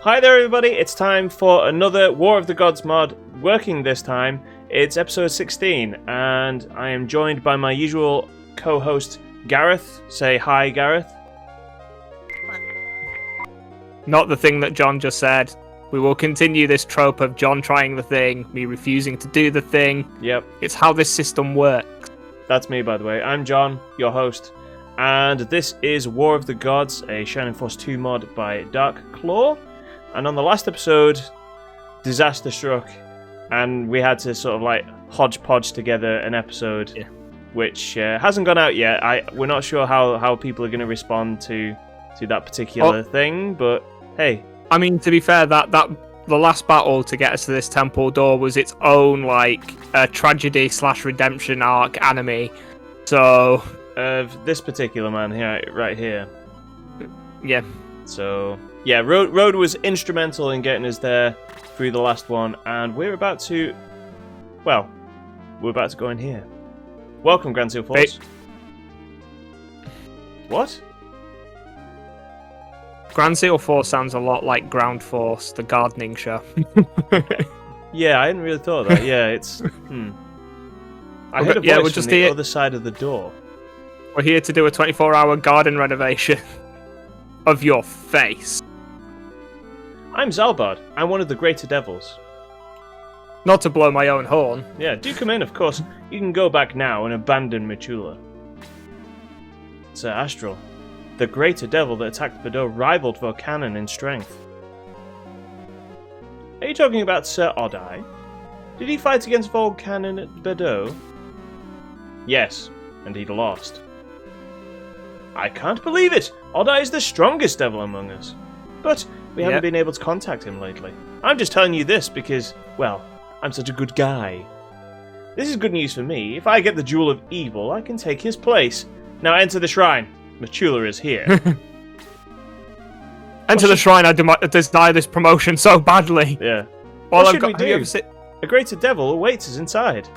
Hi there everybody, it's time for another War of the Gods mod, working this time. It's episode 16, and I am joined by my usual co-host, Gareth. Say hi, Gareth. Not the thing that John just said. We will continue this trope of John trying the thing, me refusing to do the thing. Yep. It's how this system works. That's me, by the way. I'm John, your host. And this is War of the Gods, a Shining Force 2 mod by Dark Claw. And on the last episode, disaster struck, and we had to sort of like hodgepodge together an episode, which hasn't gone out yet. We're not sure how people are going to respond to that particular thing, but hey. I mean, to be fair, that the last battle to get us to this temple door was its own like tragedy / redemption arc anime. So this particular man here, right here. Yeah. So yeah, Road was instrumental in getting us there through the last one, and we're about to go in here. Welcome, Grand Seal Force. What? Grand Seal Force sounds a lot like Ground Force, the gardening show. Yeah, I hadn't really thought of that. Yeah, it's... I heard a voice from the other side of the door. We're here to do a 24-hour garden renovation of your face. I'm Zalbard. I'm one of the greater devils. Not to blow my own horn. Yeah, do come in, of course. You can go back now and abandon Michula. Sir Astral. The greater devil that attacked Bordeaux rivaled Volcanon in strength. Are you talking about Sir Odai? Did he fight against Volcanon at Bordeaux? Yes, and he lost. I can't believe it! Odai is the strongest devil among us. But we haven't been able to contact him lately. I'm just telling you this because, well, I'm such a good guy. This is good news for me. If I get the Jewel of Evil, I can take his place. Now enter the shrine. Machula is here. Enter the shrine, I desire this promotion so badly. Yeah. What should we do? A greater devil awaits us inside.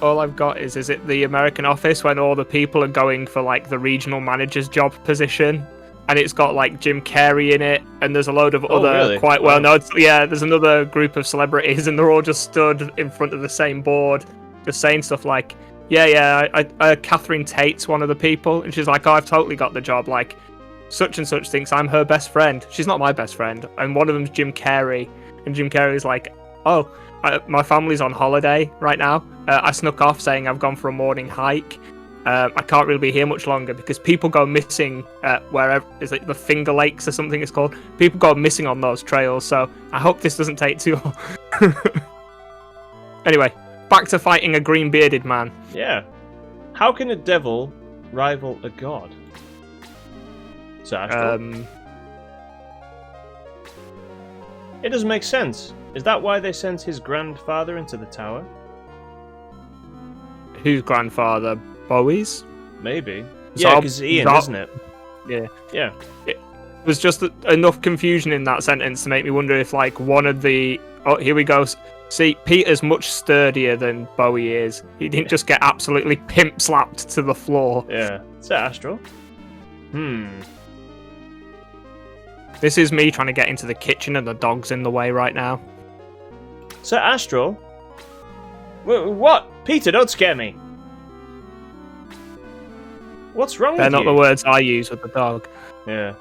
All I've got is it the American Office when all the people are going for like the regional manager's job position? And it's got like Jim Carrey in it, and there's a load of other quite well known. Yeah, there's another group of celebrities, and they're all just stood in front of the same board, just saying stuff like, Catherine Tate's one of the people, and she's like, oh, I've totally got the job, like, such and such thinks I'm her best friend. She's not my best friend. And one of them's Jim Carrey, and Jim Carrey's like, oh, my family's on holiday right now. I snuck off saying I've gone for a morning hike. I can't really be here much longer because people go missing wherever, is it the Finger Lakes or something it's called? People go missing on those trails, so I hope this doesn't take too long. Anyway. Back to fighting a green-bearded man. Yeah. How can a devil rival a god? It doesn't make sense. Is that why they sent his grandfather into the tower? Whose grandfather? Bowie's? Maybe. Yeah, because Ian, isn't it? Yeah. Yeah. It was just enough confusion in that sentence to make me wonder if, like, one of the... Oh, here we go. See, Peter's much sturdier than Bowie is. He didn't just get absolutely pimp-slapped to the floor. Yeah. Is that Astral? This is me trying to get into the kitchen and the dog's in the way right now. Sir Astral? What? Peter, don't scare me. What's wrong with you? They're not the words I use with the dog. Yeah.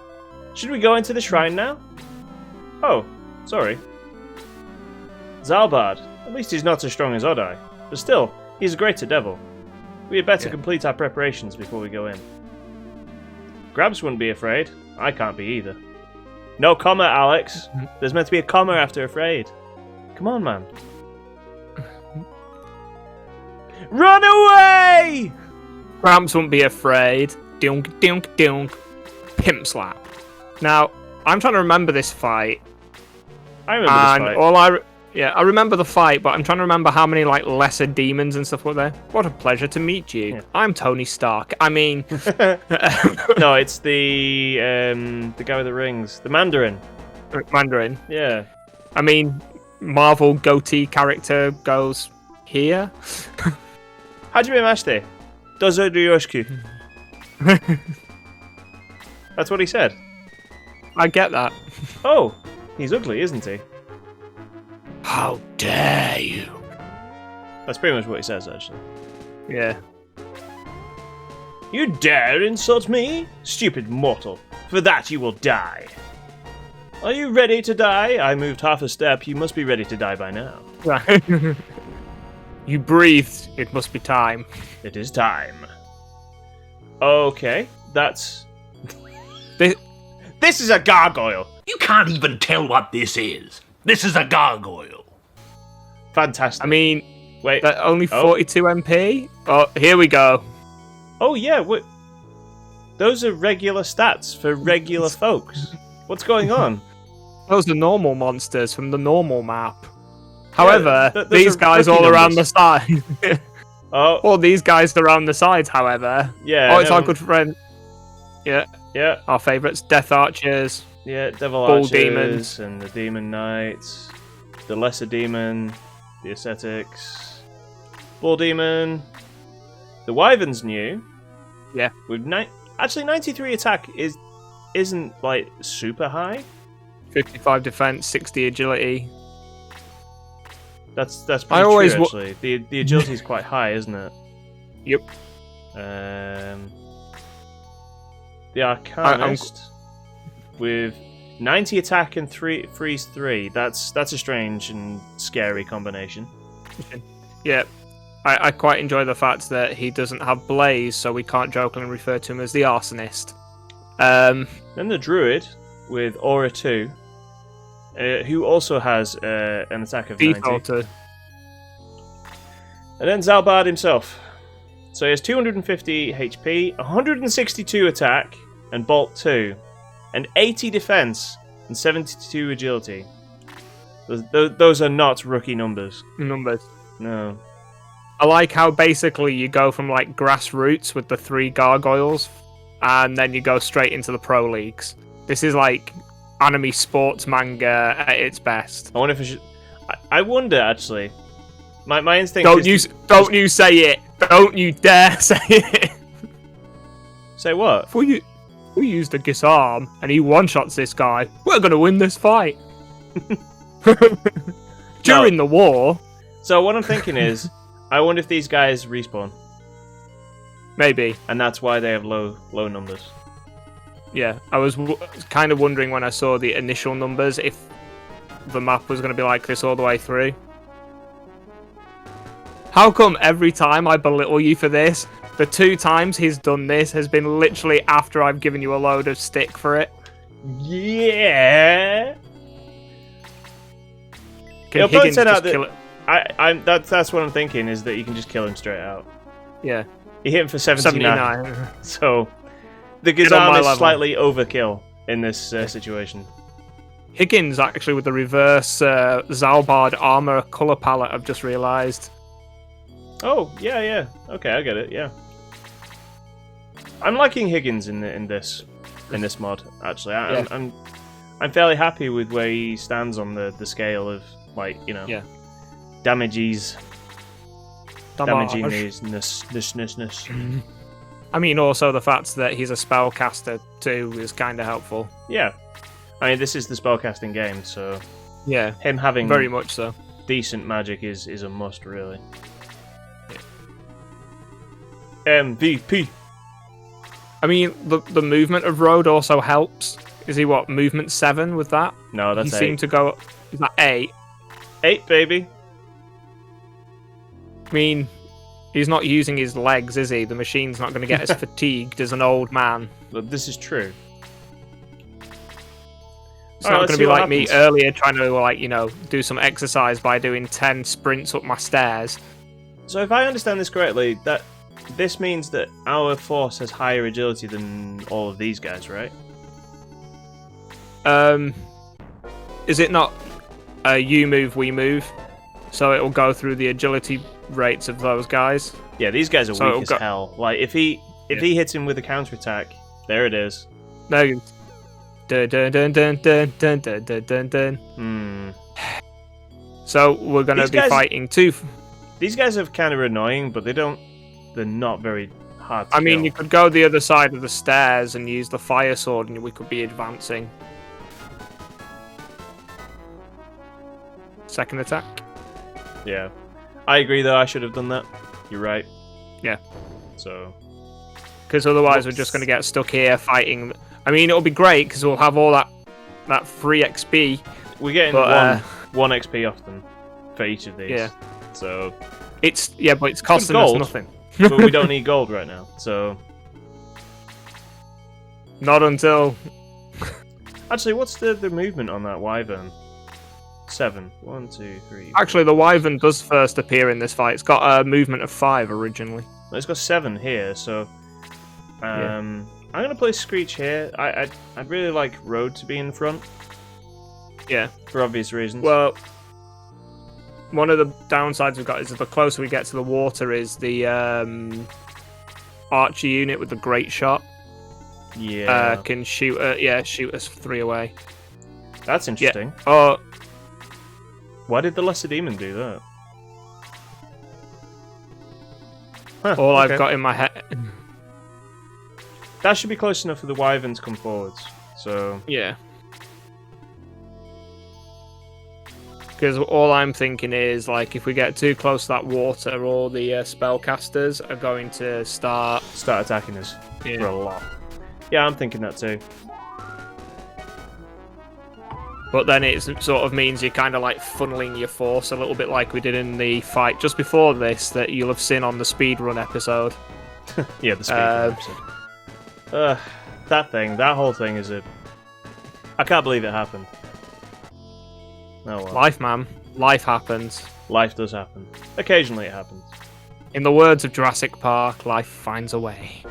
Should we go into the shrine now? Oh, sorry. Zalbard. At least he's not as strong as Odai. But still, he's a greater devil. We had better complete our preparations before we go in. Grabs wouldn't be afraid. I can't be either. No comma, Alex. There's meant to be a comma after afraid. Come on, man. Run away! Gramps won't be afraid. Dunk, dunk, dunk. Pimp slap. Now, I'm trying to remember this fight. I remember this fight. I remember the fight, but I'm trying to remember how many like lesser demons and stuff were there. What a pleasure to meet you. Yeah. I'm Tony Stark. I mean, no, it's the guy with the rings, the Mandarin. Mandarin. Yeah. I mean, Marvel goatee character goes here. Hajime Mashite. Dozo Ryoshiki. That's what he said. I get that. Oh, he's ugly, isn't he? How dare you? That's pretty much what he says, actually. Yeah. You dare insult me? Stupid mortal. For that you will die. Are you ready to die? I moved half a step. You must be ready to die by now. You breathed. It must be time. It is time. Okay, that's... This is a gargoyle. You can't even tell what this is. This is a gargoyle. Fantastic. I mean, wait, only 42 MP? Oh, here we go. Oh, yeah, those are regular stats for regular folks. What's going on? Those are normal monsters from the normal map. However, those these guys all around the side. Oh. All these guys around the sides, however. Yeah. Oh, it's our good friend. Yeah. Yeah. Our favourites, Death Archers. Yeah, Devil Bull Archers Demons. and the Demon Knights. The Lesser Demon. The Ascetics. Bull Demon. The Wyvern's new. Yeah. With actually 93 attack isn't like super high. 55 defense, 60 agility. That's pretty true, actually. The agility is quite high, isn't it? Yep. The Arcanist with 90 attack and freeze 3. That's a strange and scary combination. Yeah. I quite enjoy the fact that he doesn't have Blaze, so we can't jokingly refer to him as the Arsonist. Then the Druid with Aura 2, who also has an attack of 90. And then Zalbard himself. So he has 250 HP, 162 attack, and Bolt 2, and 80 defense, and 72 agility. Those are not rookie numbers. No. I like how basically you go from like grassroots with the 3 gargoyles, and then you go straight into the pro leagues. This is like anime sports manga at its best. I wonder if I should. I wonder actually. My instinct. Don't you say it! Don't you dare say it! Say what? If we used a Gisarm and he one-shots this guy, we're gonna win this fight. During the war. So what I'm thinking is, I wonder if these guys respawn. Maybe. And that's why they have low numbers. Yeah, I was kind of wondering when I saw the initial numbers if the map was going to be like this all the way through. How come every time I belittle you for this, the 2 times he's done this has been literally after I've given you a load of stick for it? Yeah. Can Higgins just kill it? That's what I'm thinking, is that you can just kill him straight out. Yeah. He hit him for 79. So the Gisarm is slightly overkill in this situation. Higgins actually with the reverse Zalbard armor color palette, I've just realized. Oh, yeah. Okay, I get it. Yeah. I'm liking Higgins in this mod, actually. I'm fairly happy with where he stands on the scale of, like, you know, damaging these ness. I mean, also the fact that he's a spellcaster too is kind of helpful. Yeah, I mean, this is the spellcasting game, so yeah, him having very much so decent magic is a must, really. MVP. I mean, the movement of Road also helps. Is he what, movement 7 with that? No, that's 8. He seemed to go. Is that 8? 8, baby. I mean, he's not using his legs, is he? The machine's not going to get as fatigued as an old man. But this is true. It's not going to be like me earlier trying to, like, you know, do some exercise by doing 10 sprints up my stairs. So if I understand this correctly, that this means that our force has higher agility than all of these guys, right? Is it not you move, we move? So it will go through the agility rates of those guys. Yeah, these guys are weak as hell. Like if he hits him with a counterattack, there it is. No. Dun, dun, dun, dun, dun, dun, dun, dun, dun. So we're gonna be fighting two. These guys are kind of annoying, but they're not very hard to I mean, kill. you could go the other side of the stairs and use the fire sword, and we could be advancing. second attack. Yeah. I agree, though. I should have done that. You're right. Yeah. So. Because otherwise we're just going to get stuck here fighting. I mean, it'll be great because we'll have all that free XP. We're getting one XP off them for each of these. Yeah. So. But it's costing us nothing. But we don't need gold right now, so. Not until. Actually, what's the movement on that wyvern? 7. 1, 2, 3. Actually, the wyvern does first appear in this fight. It's got a movement of 5 originally. Well, it's got 7 here, so. I'm gonna play Screech here. I'd really like Road to be in front. Yeah. For obvious reasons. Well, one of the downsides we've got is that the closer we get to the water is the archer unit with the great shot. Yeah. Can shoot us 3 away. That's interesting. Yeah. Why did the Lesser Demon do that? Huh, all I've got in my head. That should be close enough for the wyvern to come forwards. So. Yeah. Because all I'm thinking is, like, if we get too close to that water, all the spellcasters are going to start attacking us for a lot. Yeah, I'm thinking that too. But then it sort of means you're kind of like funneling your force a little bit like we did in the fight just before this that you'll have seen on the speedrun episode. Yeah, the speedrun episode. That whole thing is I can't believe it happened. Oh well. Life, man. Life happens. Life does happen. Occasionally it happens. In the words of Jurassic Park, life finds a way.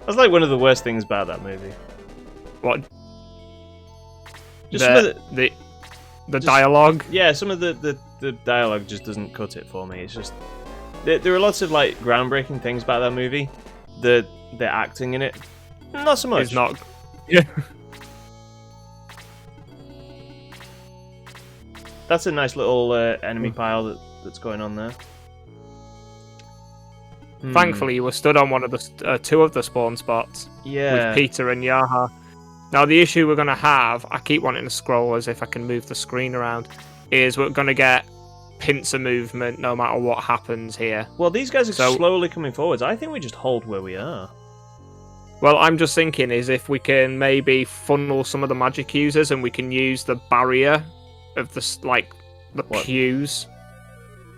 That's like one of the worst things about that movie. What? Just the dialogue? Yeah, some of the dialogue just doesn't cut it for me. It's just... There are lots of like groundbreaking things about that movie. The acting in it, not so much. It's not... Yeah. That's a nice little enemy pile that's going on there. Thankfully, you were stood on one of the 2 of the spawn spots. Yeah. With Peter and Yaha. Now, the issue we're going to have, I keep wanting to scroll as if I can move the screen around, is we're going to get pincer movement no matter what happens here. Well, these guys are slowly coming forwards. I think we just hold where we are. Well, I'm just thinking is if we can maybe funnel some of the magic users and we can use the barrier of the pews.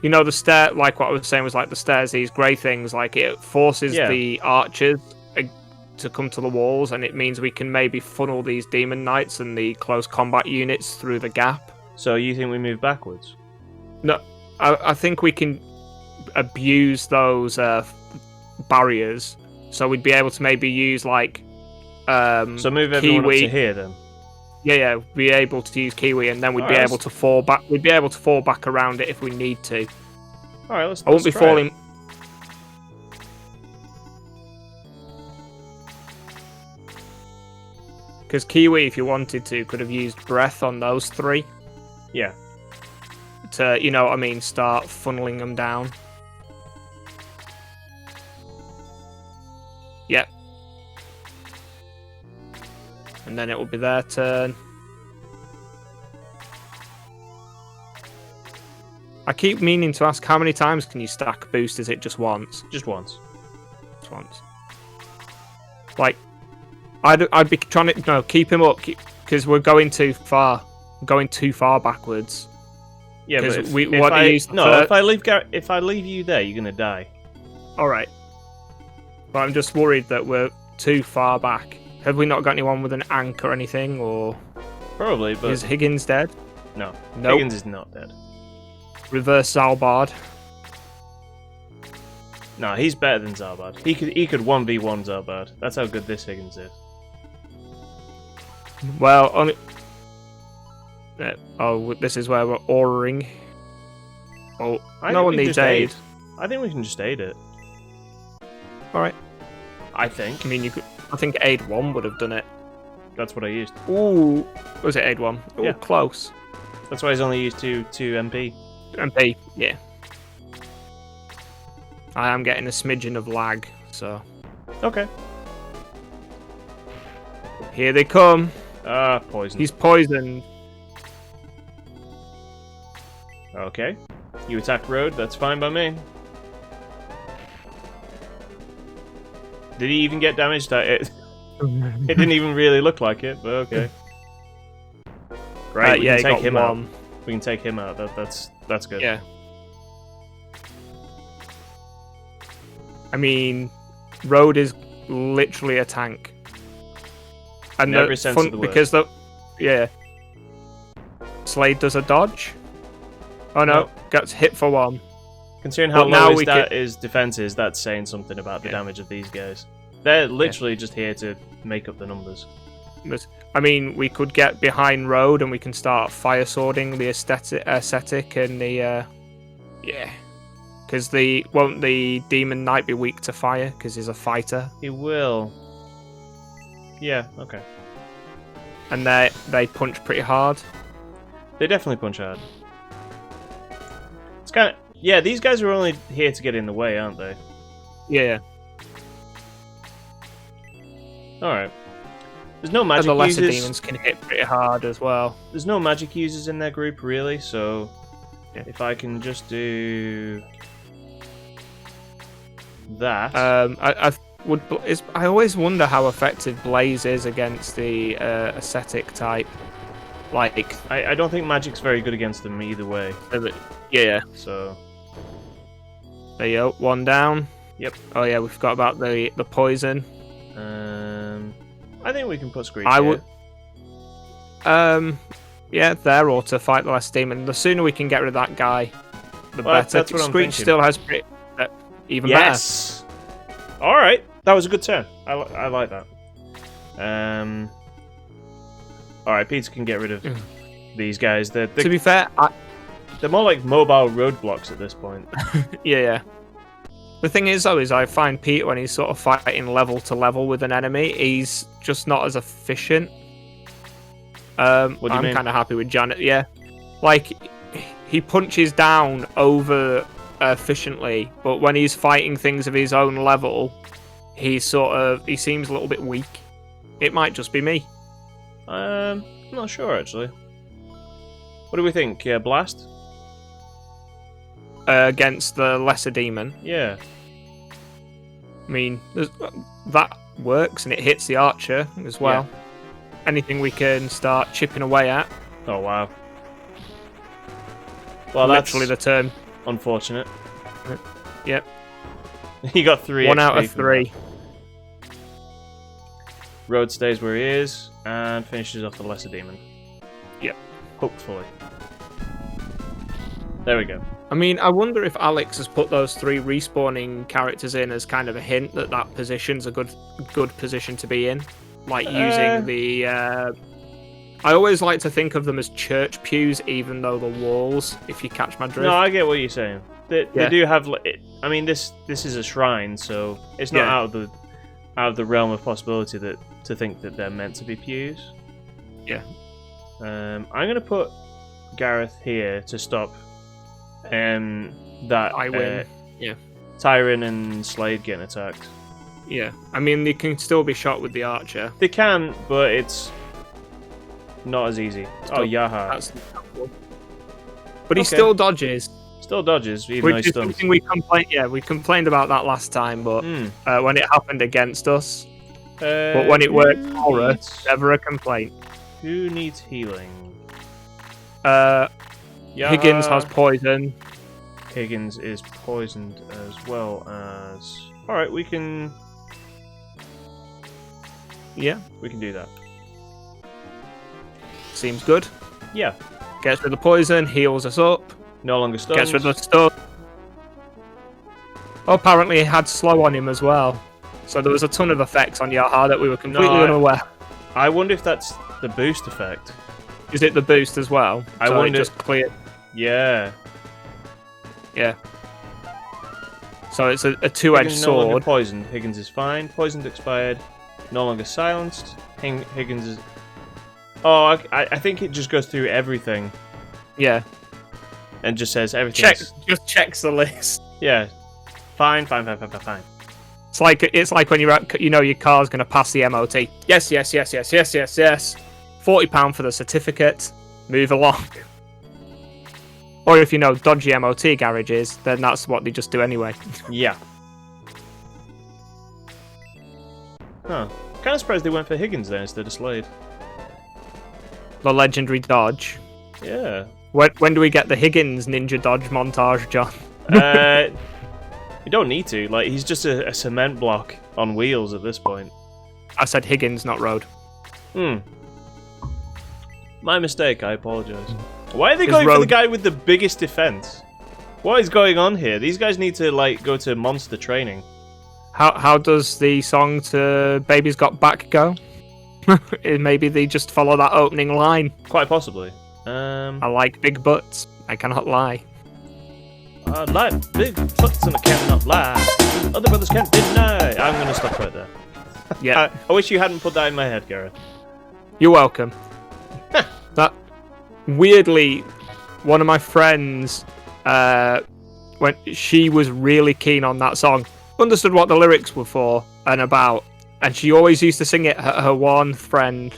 You know, the stair, like what I was saying was like the stairs, these grey things, like it forces the archers to come to the walls, and it means we can maybe funnel these demon knights and the close combat units through the gap. So you think we move backwards? No, I think we can abuse those barriers, so we'd be able to maybe use like so move everyone Kiwi. Up to here then. Yeah, be able to use Kiwi, and then we'd be able to fall back. We'd be able to fall back around it if we need to. All right, let's. I won't be falling. Because Kiwi, if you wanted to, could have used breath on those 3. Yeah. To, you know what I mean, start funneling them down. Yep. And then it will be their turn. I keep meaning to ask, how many times can you stack boost? Is it just once? Just once. Just once. Like, I'd be trying to keep him up because we're going too far. We're going too far backwards. Yeah, but if I leave you there, you're gonna die. All right. But I'm just worried that we're too far back. Have we not got anyone with an anchor or anything, or probably? But is Higgins dead? No, nope. Higgins is not dead. Reverse Zalbard. No, he's better than Zalbard. He could 1v1 Zalbard. That's how good this Higgins is. Well, this is where we're ordering. Oh, no one needs aid. I think we can just aid it. All right. I think. I mean, you could. I think aid 1 would have done it. That's what I used. Ooh, was it aid 1? Ooh, yeah, close. That's why he's only used two MP. MP, yeah. I am getting a smidgen of lag, so. Okay. Here they come. Poison. He's poisoned. Okay. You attack Road, that's fine by me. Did he even get damaged? It didn't even really look like it, but okay. Great, we can take him out. We can take him out. That's good. Yeah. I mean, Road is literally a tank. And in every sense of the word. Because Slade does a dodge. Oh no, gets hit for 1. Considering how low his defense is, that's saying something about the damage of these guys. They're literally just here to make up the numbers. I mean, we could get behind Road and we can start fire swording the aesthetic and the because won't the Demon Knight be weak to fire because he's a fighter? He will. Yeah. Okay. And they punch pretty hard. They definitely punch hard. It's kind of these guys are only here to get in the way, aren't they? Yeah. All right. There's no magic users. And the lesser users. demons can hit pretty hard as well. There's no magic users in their group really, so if I can just do that. I always wonder how effective Blaze is against the ascetic type. Like, I don't think magic's very good against them either way. Yeah. So there you go, 1 down. Yep. Oh yeah, we forgot about the poison. I think we can put Screech. I would. There, or to fight the last demon. The sooner we can get rid of that guy, the better. That's what Screech still has even better. Yes. All right, that was a good turn. I like that. All right, Peter can get rid of these guys. To be fair, they're more like mobile roadblocks at this point. Yeah. The thing is, though, I find Peter, when he's sort of fighting level to level with an enemy, he's just not as efficient. I'm kind of happy with Janet. Yeah, like he punches down over efficiently, but when he's fighting things of his own level, he seems a little bit weak. It might just be me. I'm not sure actually. What do we think? Blast against the lesser demon. Yeah. I mean, that works, and it hits the archer as well. Yeah. Anything we can start chipping away at. Oh wow. Well, literally the turn. Unfortunate. Yep. He got 3. 1 out of 3. Road stays where he is and finishes off the lesser demon. Yep. Hopefully. There we go. I mean, I wonder if Alex has put those 3 respawning characters in as kind of a hint that position's a good position to be in. Like using the... I always like to think of them as church pews, even though the walls, if you catch my drift. No, I get what you're saying. They do have... I mean, this is a shrine, so it's not out of the realm of possibility to think that they're meant to be pews. Yeah. I'm going to put Gareth here to stop that I win. Tyron and Slade getting attacked. Yeah. I mean, they can still be shot with the archer. They can, but it's not as easy. Yaha. But he still dodges. Still dodges, even though he's stunned. Something we complained about that last time, but when it happened against us. But when it worked for us, never a complaint. Who needs healing? Higgins has poison. Higgins is poisoned as well as... Alright, we can... Yeah. We can do that. Seems good. Yeah. Gets rid of the poison, heals us up. No longer stunned. Gets rid of the stun. Oh, apparently he had slow on him as well. So there was a ton of effects on Yaha that we were completely unaware. I wonder if that's the boost effect. Is it the boost as well? I wonder. Just clear. Yeah. Yeah. So it's a two-edged sword. No longer poisoned. Higgins is fine. Poisoned expired. No longer silenced. Higgins is... Oh, I think it just goes through everything. Yeah. And just says everything. Just checks the list. Yeah. Fine. It's like when you're at, your car's going to pass the MOT. Yes. £40 for the certificate. Move along. Or if you know dodgy MOT garages, then that's what they just do anyway. Yeah. Huh. Kind of surprised they went for Higgins there instead of Slade. The legendary dodge. Yeah. When do we get the Higgins ninja dodge montage, John? You don't need to. Like, he's just a cement block on wheels at this point. I said Higgins, not Road. My mistake, I apologise. Why are they going for the guy with the biggest defense? What is going on here? These guys need to, like, go to monster training. How does the song to Baby's Got Back go? Maybe they just follow that opening line. Quite possibly. I like big butts. I cannot lie. I like big butts and I cannot lie. Other brothers can't deny. I'm going to stop right there. Yeah. I wish you hadn't put that in my head, Gareth. You're welcome. That weirdly, one of my friends, when she was really keen on that song, understood what the lyrics were for and about, and she always used to sing it. Her one friend,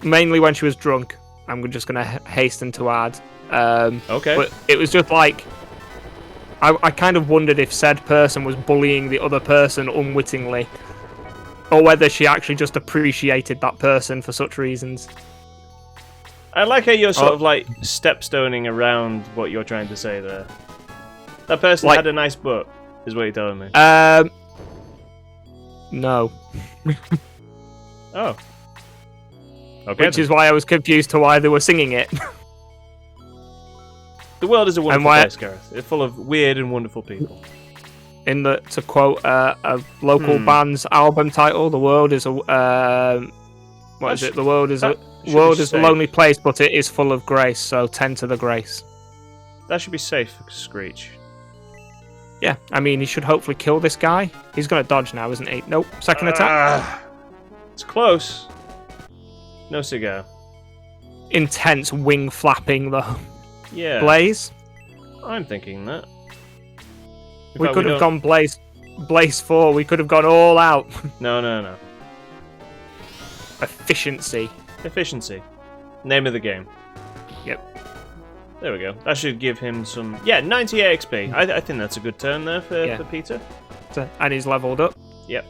mainly when she was drunk. I'm just going to hasten to add. Okay. But it was just like, I kind of wondered if said person was bullying the other person unwittingly, or whether she actually just appreciated that person for such reasons. I like how you're sort of like stepstoning around what you're trying to say there. That person had a nice butt, is what you're telling me. No. Oh. Okay. Which is why I was confused to why they were singing it. The world is a wonderful place, Gareth. It's full of weird and wonderful people. To quote a local band's album title, the world is a what is it? The world is a lonely place, but it is full of grace. So tend to the grace. That should be safe for Screech. Yeah, I mean he should hopefully kill this guy. He's gonna dodge now, isn't he? Nope. Second attack. It's close. No cigar. Intense wing flapping though. Yeah. Blaze. I'm thinking that. We could have gone Blaze 4. We could have gone all out. No. Efficiency. Name of the game. Yep. There we go. That should give him some... Yeah, 90 XP. I think that's a good turn there for Peter. And he's leveled up. Yep.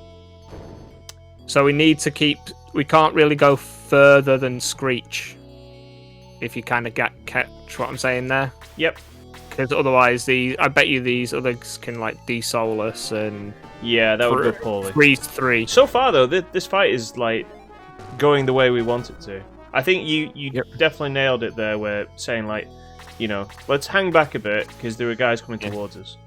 So we need to keep... We can't really go further than Screech. If you kind of catch what I'm saying there. Yep. Because otherwise, I bet you these others can like de-soul us and... Yeah, that would go poorly. Freeze 3. So far, though, this fight is like going the way we want it to. I think you definitely nailed it there. Where saying like, you know, let's hang back a bit because there are guys coming towards us.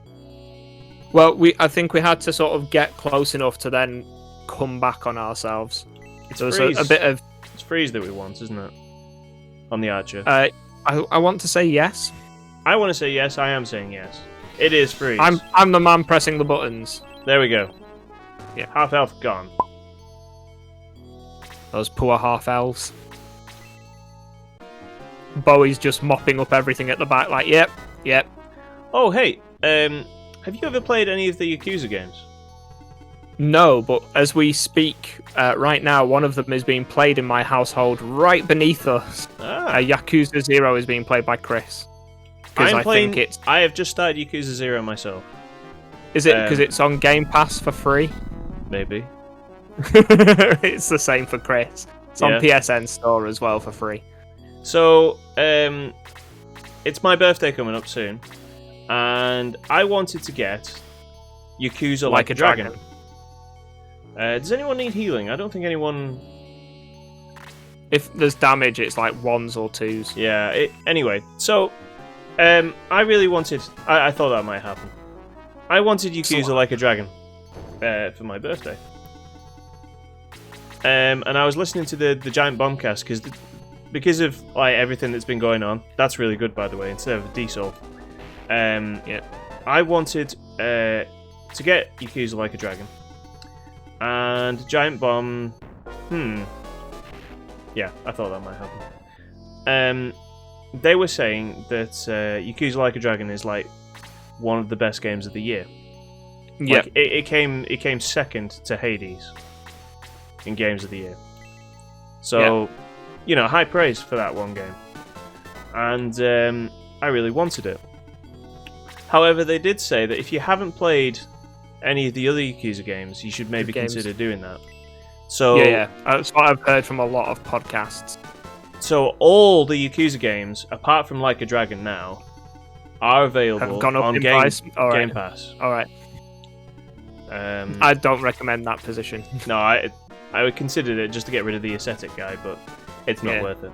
Well, I think we had to sort of get close enough to then come back on ourselves. It's so a bit of... It's freeze that we want, isn't it? On the Archer. I want to say yes. I want to say yes. I am saying yes. It is freeze. I'm the man pressing the buttons. There we go. Yeah. Half health gone. Those poor half elves. Bowie's just mopping up everything at the back. Like, yep. Oh hey, have you ever played any of the Yakuza games? No, but as we speak right now, one of them is being played in my household right beneath us. Yakuza 0 is being played by Chris. I have just started Yakuza 0 myself. Is it because it's on Game Pass for free? Maybe. It's the same for Chris. It's on PSN Store as well for free. So, it's my birthday coming up soon, and I wanted to get Yakuza Like a Dragon. Does anyone need healing? I don't think anyone... If there's damage, it's like 1s or 2s. Yeah, anyway, so... I really wanted... I thought that might happen. I wanted Yakuza Like a Dragon for my birthday. And I was listening to the Giant Bombcast because of like everything that's been going on. That's really good, by the way, instead of D-Soul. I wanted to get Yakuza Like a Dragon. And Giant Bomb... Yeah, I thought that might happen. They were saying that Yakuza Like a Dragon is like one of the best games of the year. Yeah, like, it came second to Hades in games of the year. So, you know, high praise for that one game. And I really wanted it. However, they did say that if you haven't played any of the other Yakuza games, you should maybe consider doing that. So yeah, that's what I've heard from a lot of podcasts. So all the Yakuza games, apart from Like a Dragon now, are available on Game Pass. All right. I don't recommend that position. No, I would consider it just to get rid of the aesthetic guy, but it's not worth it.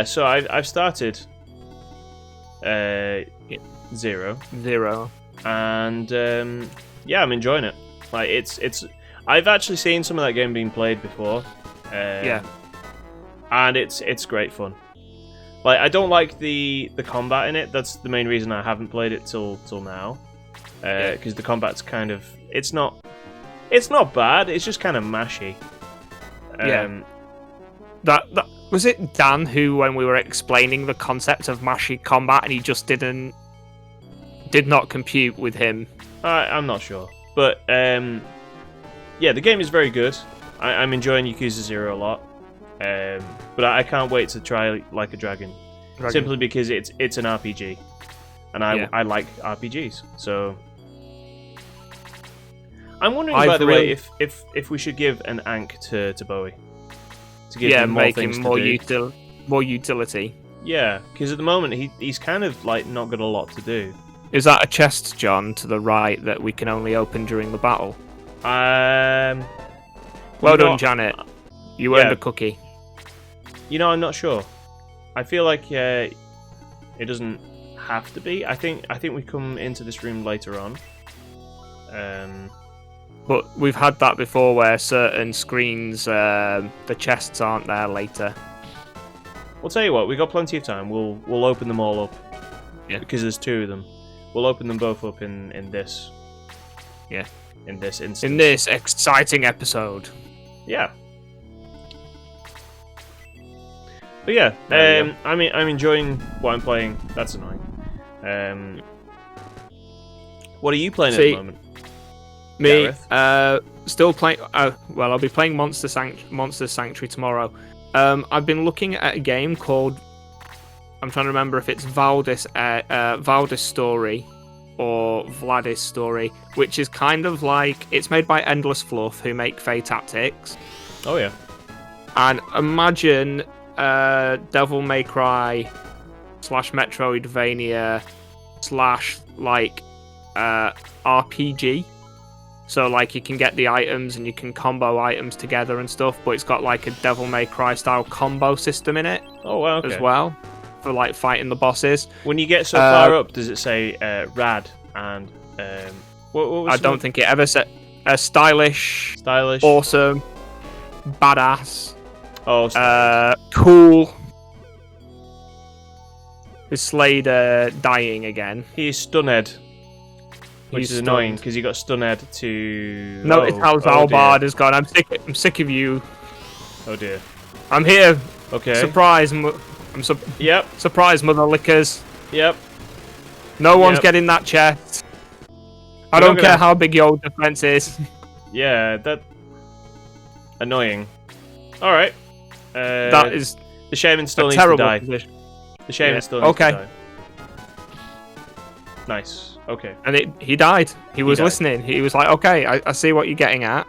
So I've started Zero, and I'm enjoying it. Like it's. I've actually seen some of that game being played before. And it's great fun. Like, I don't like the combat in it. That's the main reason I haven't played it till now. Because the combat's kind of it's not bad. It's just kind of mashy. That was it. Dan, who when we were explaining the concept of mashy combat, and he just did not compute with him. I'm not sure, but the game is very good. I'm enjoying Yakuza 0 a lot. But I can't wait to try Like a Dragon. Simply because it's an RPG, and I like RPGs. So I'm wondering, by the way, if we should give an Ankh to Bowie to give him more things to do. More utility. Yeah, because at the moment he's kind of like not got a lot to do. Is that a chest, John, to the right that we can only open during the battle? Well done, Janet. You earned a cookie. I'm not sure. I feel like it doesn't have to be. I think we come into this room later on. But we've had that before where certain screens, the chests aren't there later. We'll tell you what, we've got plenty of time. We'll open them all up. Yeah. Because there's two of them. We'll open them both up in this. Yeah. In this instance. In this exciting episode. Yeah. But yeah, I'm enjoying what I'm playing. That's annoying. What are you playing at the moment? Me, still playing. I'll be playing Monster Sanctuary tomorrow. I've been looking at a game called. I'm trying to remember if it's Valdis Story or Vladis Story, which is kind of like it's made by Endless Fluff, who make Fae Tactics. Oh yeah. And imagine Devil May Cry / Metroidvania / RPG. So like you can get the items and you can combo items together and stuff, but it's got like a Devil May Cry style combo system in it. Oh wow, okay. As well for like fighting the bosses. When you get so far up, does it say rad and what was I don't think it ever said stylish, awesome, badass. Oh, cool. Is Slade dying again? He's stunned. Which is annoying because you got stunned to. Notice how Zalbard has gone. I'm sick of you. Oh dear. I'm here. Okay. Surprise. Yep. Surprise, mother lickers. Yep. No one's getting that chest. I don't care how big your defense is. Yeah, that. Annoying. All right. That is. The shaman still needs to die. Position. The shaman still needs to die. Nice. Okay. And he died. He was listening. He was like, okay, I see what you're getting at.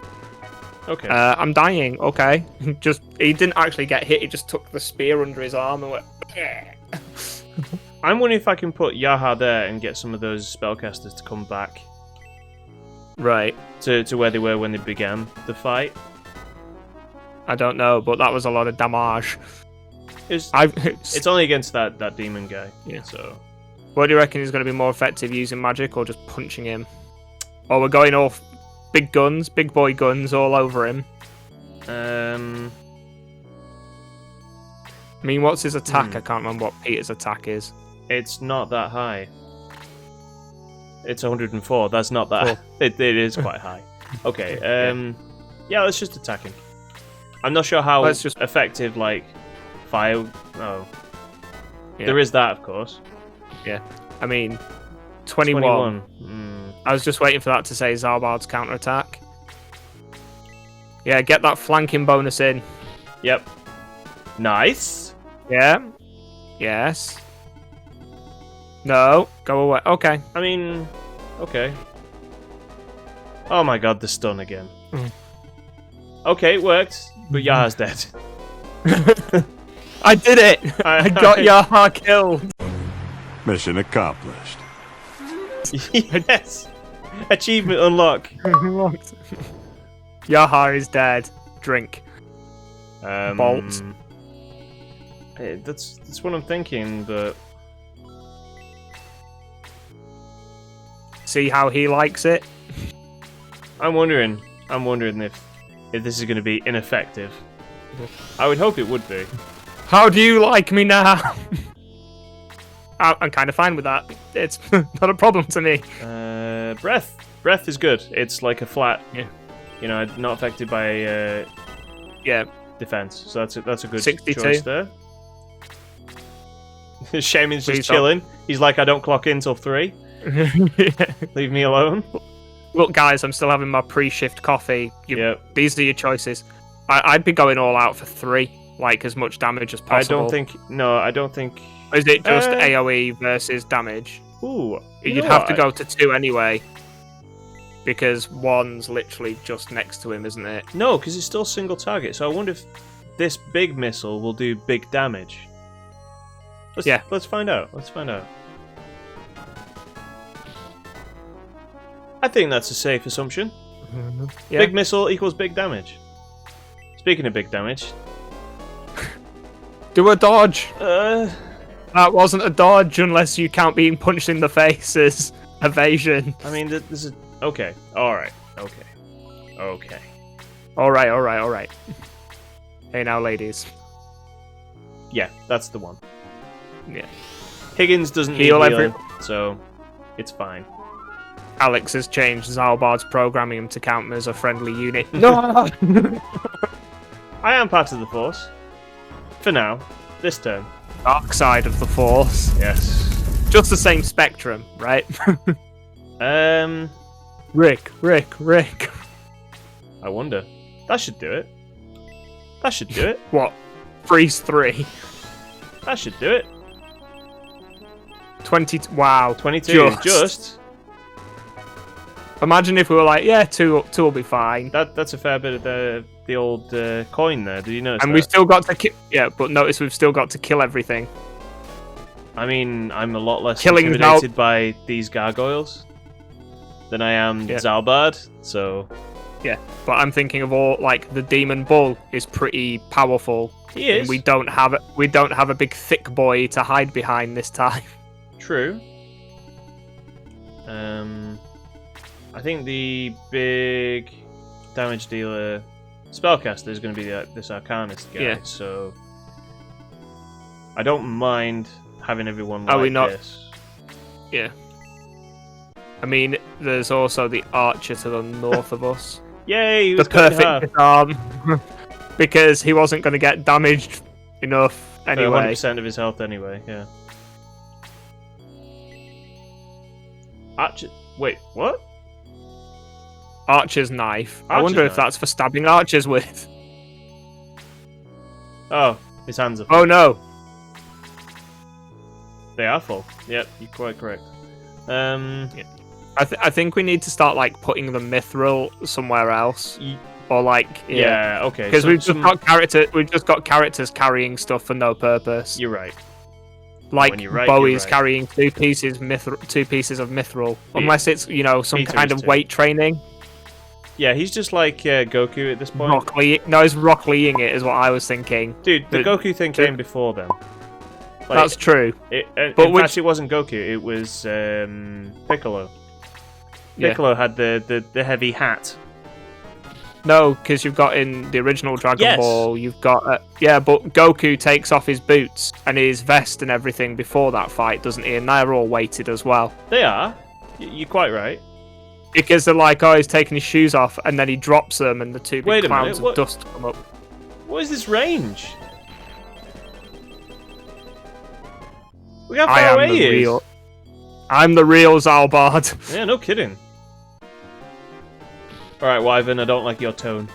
Okay. I'm dying. Okay. He didn't actually get hit. He just took the spear under his arm and went. I'm wondering if I can put Yaha there and get some of those spellcasters to come back. Right. To where they were when they began the fight. I don't know, but that was a lot of damage. It's only against that demon guy. Yeah. So. What do you reckon is going to be more effective, using magic or just punching him? Or we're going off big guns, big boy guns all over him? I mean, what's his attack? I can't remember what Peter's attack is. It's not that high. It's 104. That's not that. It is quite high. Okay. Yeah, let's just attack him. I'm not sure how effective, like, fire. Oh. Yeah. There is that, of course. Yeah, I mean, 21. I was just waiting for that to say Zalbard's counterattack. Yeah, get that flanking bonus in. Yep. Nice. Yeah. Yes. No, go away. Okay. I mean, okay. Oh my god, the stun again. Okay, it worked, but Yaha's dead. I did it! I got Yaha killed. Mission accomplished. Yes! Achievement unlock. Yaha is dead. Drink. Bolt. That's what I'm thinking, but... See how he likes it? I'm wondering if this is going to be ineffective. I would hope it would be. How do you like me now? I'm kind of fine with that. It's not a problem to me. Breath. Breath is good. It's like a flat, not affected by defense. So that's a good 62. choice there. Shaman's just chilling. He's like, I don't clock in till 3. Leave me alone. Look, guys, I'm still having my pre-shift coffee. These are your choices. I'd be going all out for 3, like as much damage as possible. I don't think. Is it just AoE versus damage? Ooh, you'd have to go to 2 anyway, because 1's literally just next to him, isn't it? No, because it's still single target. So I wonder if this big missile will do big damage. Let's find out. I think that's a safe assumption. Yeah. Big missile equals big damage. Speaking of big damage, do a dodge. That wasn't a dodge unless you count being punched in the face as evasion. I mean, this is okay. All right. Okay. All right. Hey now, ladies. Yeah, that's the one. Yeah. Higgins doesn't need Heal healing, so it's fine. Alex has changed Zalbard's programming him to count him as a friendly unit. No! I am part of the Force. For now. This turn. Dark side of the Force. Yes. Just the same spectrum, right? Rick. I wonder. That should do it. What? Freeze 3. That should do it. 20. Wow. 22. Just. Imagine if we were like, yeah, 2 will be fine. That's a fair bit of the old coin there. Did you notice? And we've still got to kill. Yeah, but notice we've still got to kill everything. I mean, I'm a lot less intimidated by these gargoyles than I am Zalbard. So. Yeah, but I'm thinking of all like the demon bull is pretty powerful. He is. And we don't have a big thick boy to hide behind this time. True. I think the big damage dealer spellcaster is going to be this Arcanist guy. Yeah. So I don't mind having everyone like this. Yeah. I mean, there's also the archer to the north of us. Yay! He was the perfect disarm. Because he wasn't going to get damaged enough anyway. 100% of his health anyway, yeah. Archer... Wait, what? Archer's knife. I wonder if that's for stabbing archers with. Oh, his hands are full. Oh no! They are full. Yep, you're quite correct. Yeah. I think we need to start like putting the mithril somewhere else, or like okay. Because we've just got characters carrying stuff for no purpose. You're right. Like Bowie's carrying 2 pieces of mithril, unless it's some kind of weight training. Yeah, he's just like Goku at this point. He's Rock Leeing it, is what I was thinking. Dude, the Goku thing came before them. Like, that's true. In fact, it wasn't Goku. It was Piccolo. Piccolo had the heavy hat. No, because you've got in the original Dragon Ball, you've got... but Goku takes off his boots and his vest and everything before that fight, doesn't he? And they're all weighted as well. They are. You're quite right. Because they're like, he's taking his shoes off, and then he drops them, and the 2 big clouds of dust come up. What is this range? Look how far away he is. I'm the real Zalbard. Yeah, no kidding. Alright, Wyvern, I don't like your tone.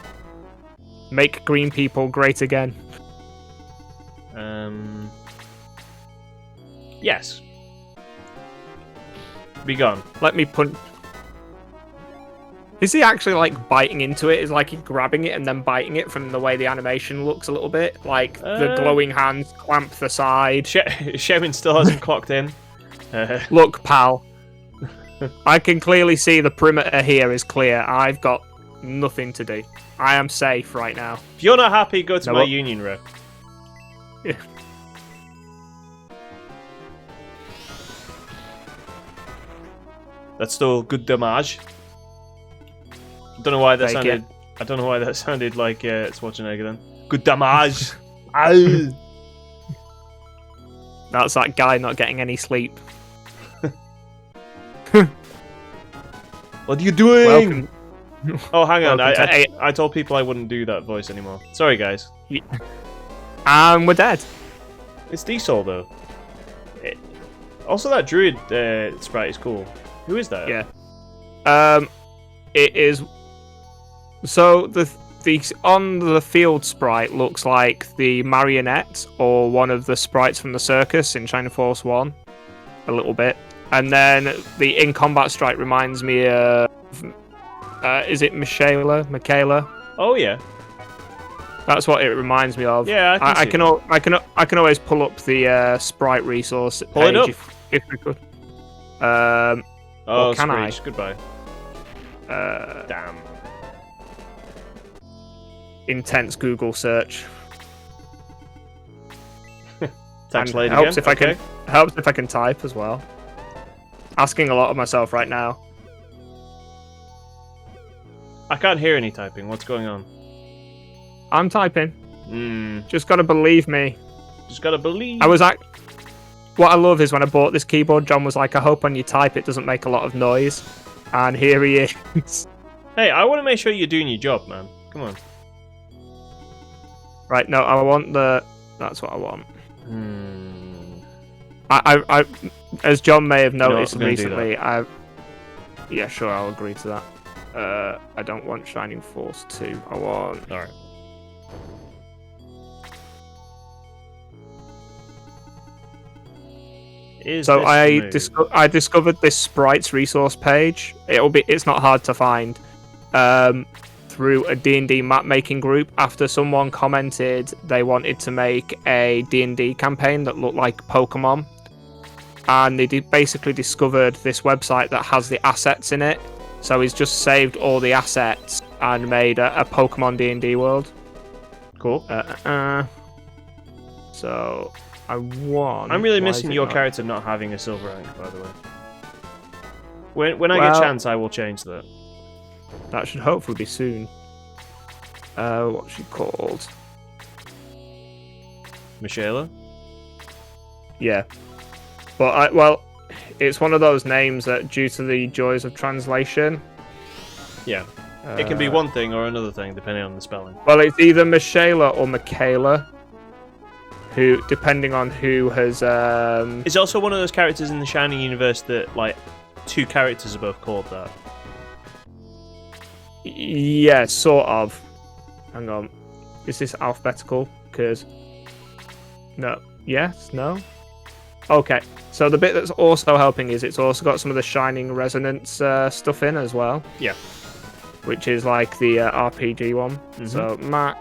Make green people great again. Yes. Be gone. Let me punch. Is he actually like biting into it? Is like he grabbing it and then biting it from the way the animation looks a little bit? Like the glowing hands clamp the side. Shevin still hasn't clocked in. Look, pal. I can clearly see the perimeter here is clear. I've got nothing to do. I am safe right now. If you're not happy, go to my union rep. Yeah. That's still good damage. I don't know why that sounded. I don't know why that sounded like Schwarzenegger then. Good damage. Ow. That's that guy not getting any sleep. What are you doing? Welcome. Oh, hang on. I told people I wouldn't do that voice anymore. Sorry, guys. And we're dead. It's Diesel though. Also, that druid sprite is cool. Who is that? Yeah. It is. So the on the field sprite looks like the marionette or one of the sprites from the circus in China Force 1, a little bit, and then the in combat sprite reminds me of. Is it Michaela? Oh yeah. That's what it reminds me of. Yeah, I can always pull up the sprite resource pull page it up. if we could. Oh, can Screech, goodbye. Damn. Intense Google search. Thanks, And lady. helps if I can type as well. Asking a lot of myself right now. I can't hear any typing. What's going on? I'm typing. Just gotta believe me. Just gotta believe. What I love is when I bought this keyboard, John was like, I hope when you type it doesn't make a lot of noise. And here he is. Hey, I want to make sure you're doing your job, man. Come on. Right, no, I want the... That's what I want. I as John may have noticed recently, yeah, sure, I'll agree to that. I don't want Shining Force 2. I want... Alright. So I discovered this sprites resource page. It's not hard to find. Through a D&D map making group after someone commented they wanted to make a D&D campaign that looked like Pokemon, and they basically discovered this website that has the assets in it. So he's just saved all the assets and made a Pokemon D&D world. Cool. So I'm really missing your character not having a silver rank, by the way. When I get a chance, I will change that. That should hopefully be soon. What's she called? Michaela? Yeah. But it's one of those names that, due to the joys of translation... Yeah. It can be one thing or another thing, depending on the spelling. Well, it's either Michaela or Michaela, who, depending on who has... It's also one of those characters in the Shining universe that, like, two characters are both called that. Yeah, sort of. Hang on. Is this alphabetical? Because... No. Yes? No? Okay. So the bit that's also helping is it's also got some of the Shining Resonance stuff in as well. Yeah. Which is like the RPG one. Mm-hmm. So Max,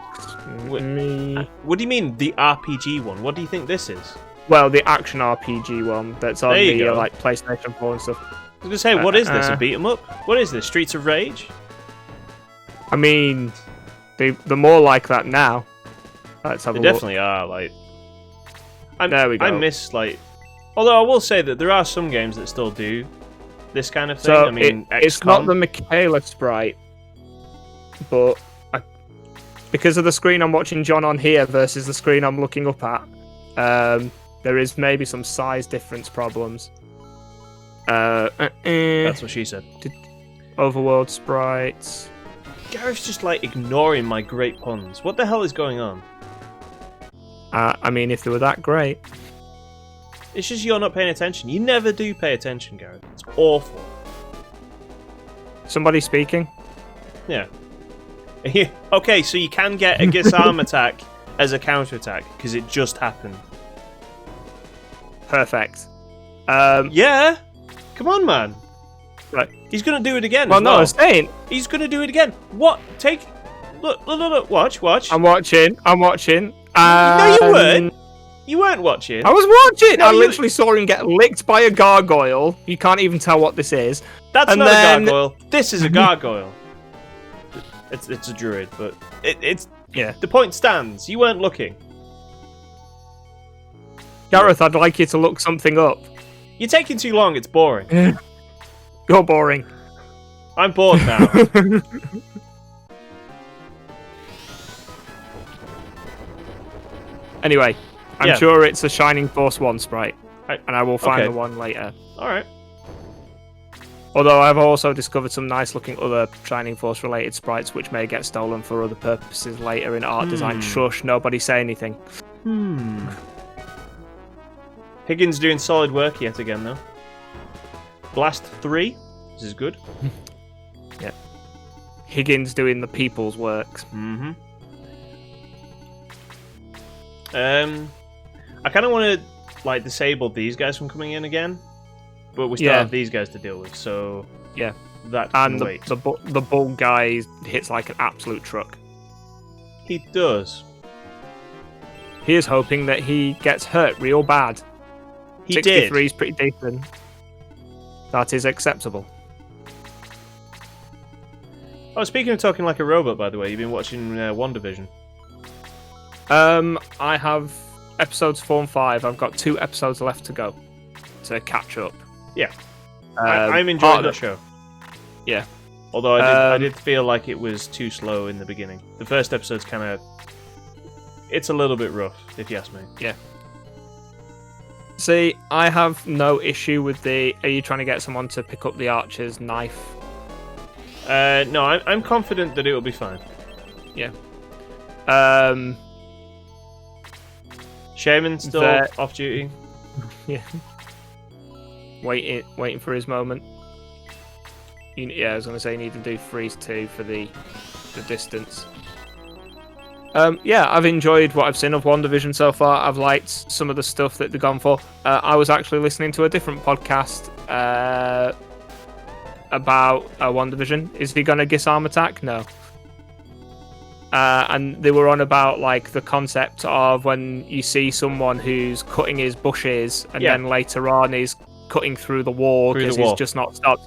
me... What do you mean, the RPG one? What do you think this is? Well, the action RPG one that's on the like PlayStation 4 and stuff. I was going to say, what is this? A beat 'em up? What is this? Streets of Rage? I mean, they're more like that now. Let's have a look. They definitely are, like... There we go. I miss, like... Although I will say that there are some games that still do this kind of thing. So I mean, it's not the Michaela sprite, but because of the screen I'm watching John on here versus the screen I'm looking up at, there is maybe some size difference problems. That's what she said. Overworld sprites. Gareth's just like ignoring my great puns. What the hell is going on? I mean, if they were that great. It's just you're not paying attention. You never do pay attention, Gareth. It's awful. Somebody speaking? Yeah. Okay, so you can get a disarm attack as a counter-attack, because it just happened. Perfect. Yeah? Come on, man. Right. He's going to do it again. Well, no, I'm saying. He's going to do it again. What? Look. Watch. I'm watching. No, you weren't. You weren't watching. I was watching. I literally saw him get licked by a gargoyle. You can't even tell what this is. That's not a gargoyle. This is a gargoyle. It's a druid, but it's yeah. The point stands. You weren't looking. Gareth, I'd like you to look something up. You're taking too long. It's boring. You're boring. I'm bored now. Anyway, I'm sure it's a Shining Force 1 sprite, and I will find the one later. Alright. Although I've also discovered some nice-looking other Shining Force-related sprites which may get stolen for other purposes later in art design. Shush, nobody say anything. Higgins doing solid work yet again, though. Blast 3. This is good. Yeah. Higgins doing the people's works. Mm-hmm. I kind of want to disable these guys from coming in again, but we still have these guys to deal with. So yeah, that and wait. the bull guy hits like an absolute truck. He does. He is hoping that he gets hurt real bad. He 63 did. is pretty decent. That is acceptable. Oh, speaking of talking like a robot, by the way, you've been watching WandaVision. I have episodes 4 and 5. I've got 2 episodes left to go to catch up. Yeah, I'm enjoying that show. Yeah, although I did feel like it was too slow in the beginning. The first episode's kind of, it's a little bit rough, if you ask me. Yeah. See, I have no issue with the. Are you trying to get someone to pick up the archer's knife? No, I'm confident that it will be fine. Yeah. Shaman still off duty. Yeah. Waiting for his moment. Yeah, I was going to say you need to do freeze 2 for the distance. Yeah, I've enjoyed what I've seen of WandaVision so far. I've liked some of the stuff that they've gone for. I was actually listening to a different podcast about WandaVision. Is he going to disarm attack? No. And they were on about the concept of when you see someone who's cutting his bushes and then later on is cutting through the wall because he's just not stopped.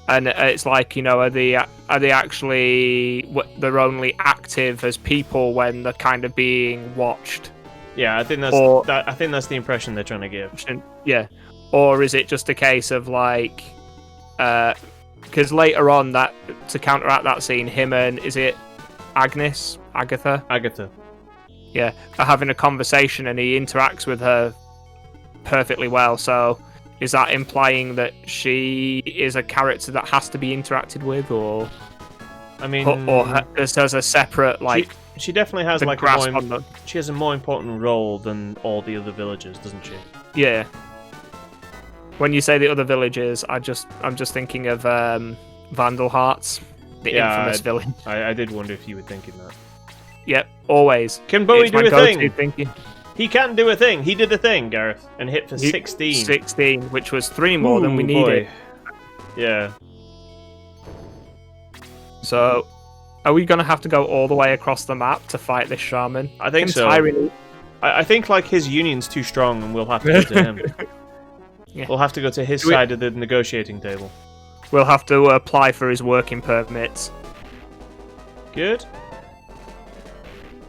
And it's are they actually they're only active as people when they're kind of being watched? Yeah, I think that's the impression they're trying to give. Yeah, or is it just a case of because later on that to counteract that scene, him and is it Agatha, yeah, are having a conversation and he interacts with her perfectly well. So is that implying that she is a character that has to be interacted with, or I mean, or as a separate she definitely has she has a more important role than all the other villagers, doesn't she? Yeah. When you say the other villagers, I'm just thinking of Vandal Hearts, the infamous village. I did wonder if you were thinking that. Yep, always. Can Bowie do a thing? He can do a thing. He did a thing, Gareth, and hit for 16. 16, which was 3 more than we needed. Yeah. So, are we going to have to go all the way across the map to fight this shaman? I think so. I think his union's too strong, and we'll have to go to him. Yeah. We'll have to go to his side of the negotiating table. We'll have to apply for his working permits. Good.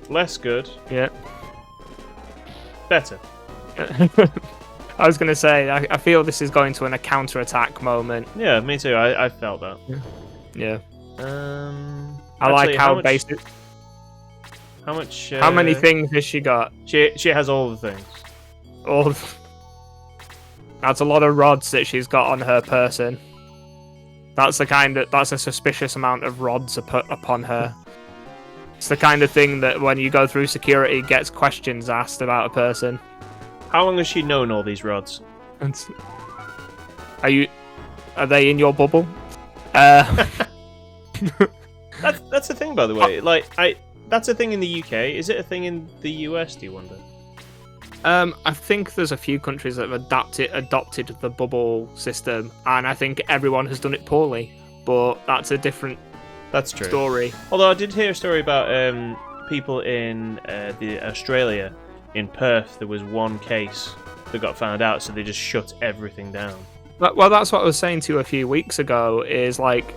Less good. Yeah. Better. I was going to say, I feel this is going to a counter-attack moment. Yeah, me too. I felt that. Yeah. I like how basic. How much? How many things has she got? She has all the things. That's a lot of rods that she's got on her person. That's a suspicious amount of rods are put upon her. It's the kind of thing that when you go through security gets questions asked about a person. How long has she known all these rods? Are they in your bubble? That's a thing, by the way. That's a thing in the UK. Is it a thing in the US? Do you wonder? I think there's a few countries that have adopted the bubble system, and I think everyone has done it poorly. But that's a different story. Although I did hear a story about people in Australia, in Perth, there was one case that got found out, so they just shut everything down. Well, that's what I was saying to you a few weeks ago, is like,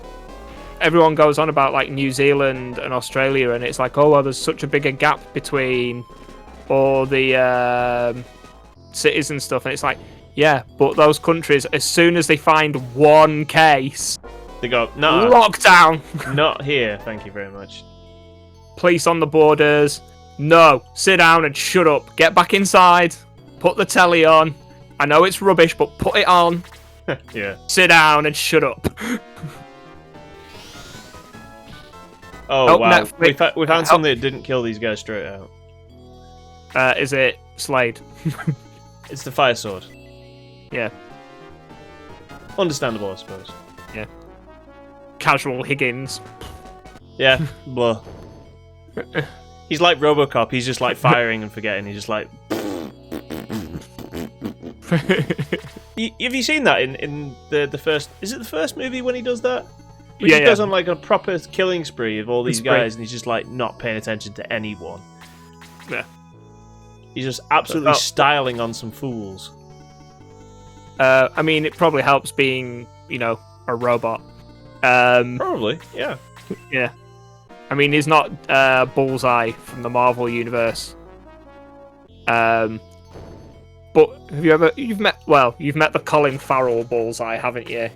everyone goes on about like New Zealand and Australia, and it's like, oh, well, there's such a bigger gap between all the cities and stuff, and it's like, yeah, but those countries, as soon as they find one case, they go, no, lockdown. Not here, thank you very much. Police on the borders. No, sit down and shut up. Get back inside. Put the telly on. I know it's rubbish, but put it on. Yeah. Sit down and shut up. Oh wow, Netflix. We found something that didn't kill these guys straight out. Is it Slade? It's the fire sword. Yeah. Understandable, I suppose. Yeah. Casual Higgins. Yeah, blah. He's like RoboCop, he's just like firing and forgetting, he's just like... Have you seen that in the first... Is it the first movie when he does that? When he goes on like a proper killing spree of all these guys and he's just like not paying attention to anyone. Yeah. He's just absolutely styling on some fools. I mean, it probably helps being, a robot. Probably, yeah. Yeah. I mean, he's not Bullseye from the Marvel universe. But you've met the Colin Farrell Bullseye, haven't you?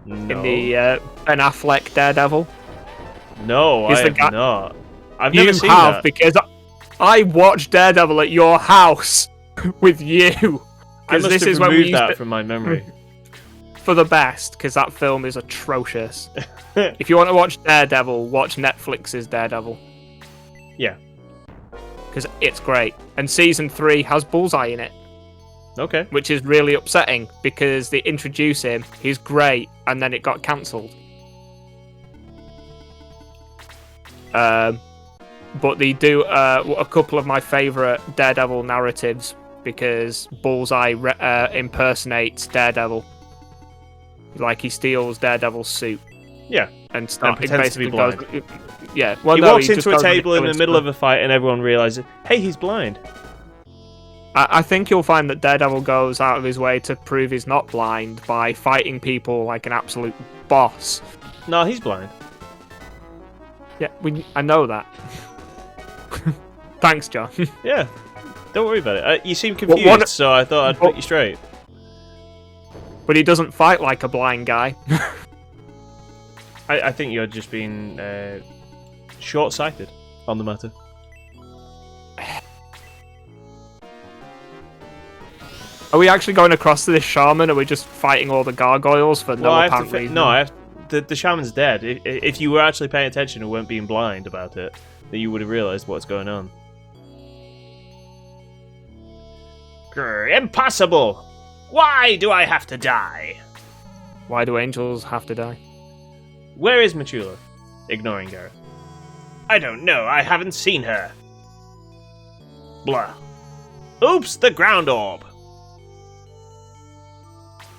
No. In the Ben Affleck Daredevil. No, I have not. I've never seen that. Because I watched Daredevil at your house with you. I must have removed that from my memory. For the best, because that film is atrocious. If you want to watch Daredevil, watch Netflix's Daredevil. Yeah. Because it's great. And season 3 has Bullseye in it. Okay. Which is really upsetting, because they introduce him, he's great, and then it got cancelled. But they do a couple of my favourite Daredevil narratives, because Bullseye impersonates Daredevil. Like, he steals Daredevil's suit. Yeah. And pretends to be blind. Yeah. Well, he walks into a table in the middle of a fight and everyone realises, hey, he's blind. I think you'll find that Daredevil goes out of his way to prove he's not blind by fighting people like an absolute boss. No, he's blind. Yeah, I know that. Thanks, John. Yeah. Don't worry about it. You seem confused, so I thought I'd put you straight. But he doesn't fight like a blind guy. I think you're just being short-sighted on the matter. Are we actually going across to this shaman, or are we just fighting all the gargoyles for no apparent reason? No, the shaman's dead. If you were actually paying attention and weren't being blind about it, then you would have realised what's going on. Grr, impossible! Why do I have to die? Why do angels have to die? Where is Machula? Ignoring Gareth. I don't know, I haven't seen her. Blah. Oops, the ground orb.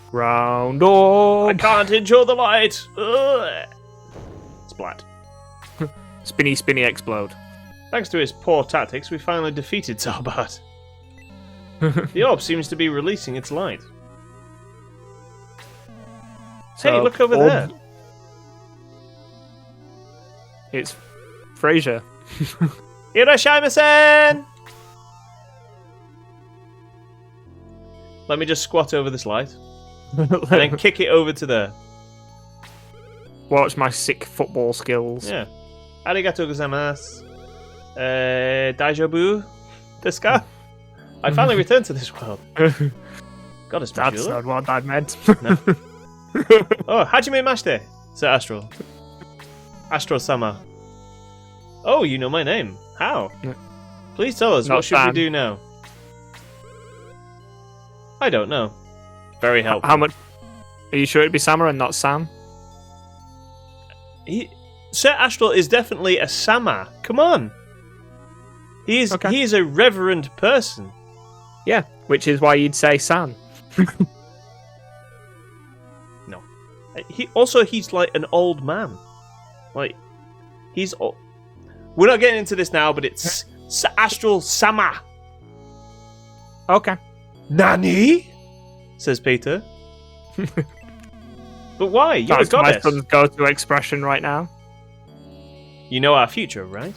Ground orb. I can't enjoy the light. Ugh. Splat. Spinny, spinny, explode. Thanks to his poor tactics, we finally defeated Zalbard. The orb seems to be releasing its light. So, hey, look over there. It's Fraser. Irashimasen! Let me just squat over this light. And then kick it over to there. Watch my sick football skills. Yeah. Arigato gozaimasu. Daijobu desu ka? I finally returned to this world. God, it's That's not what that meant. No. Oh, hajime mashite, Sir Astral. Astral-sama. Oh, you know my name. How? Please tell us, what should we do now? I don't know. Very helpful. How much? Are you sure it'd be Sama and not Sam? Sir Astral is definitely a Sama. Come on. He is a reverend person. Yeah, which is why you'd say San. No. He's like an old man. Like, he's old. We're not getting into this now, but it's Astral Sama. Okay. Nani? Says Peter. But why? You're a That's my goddess. son's go-to expression right now. You know our future, right?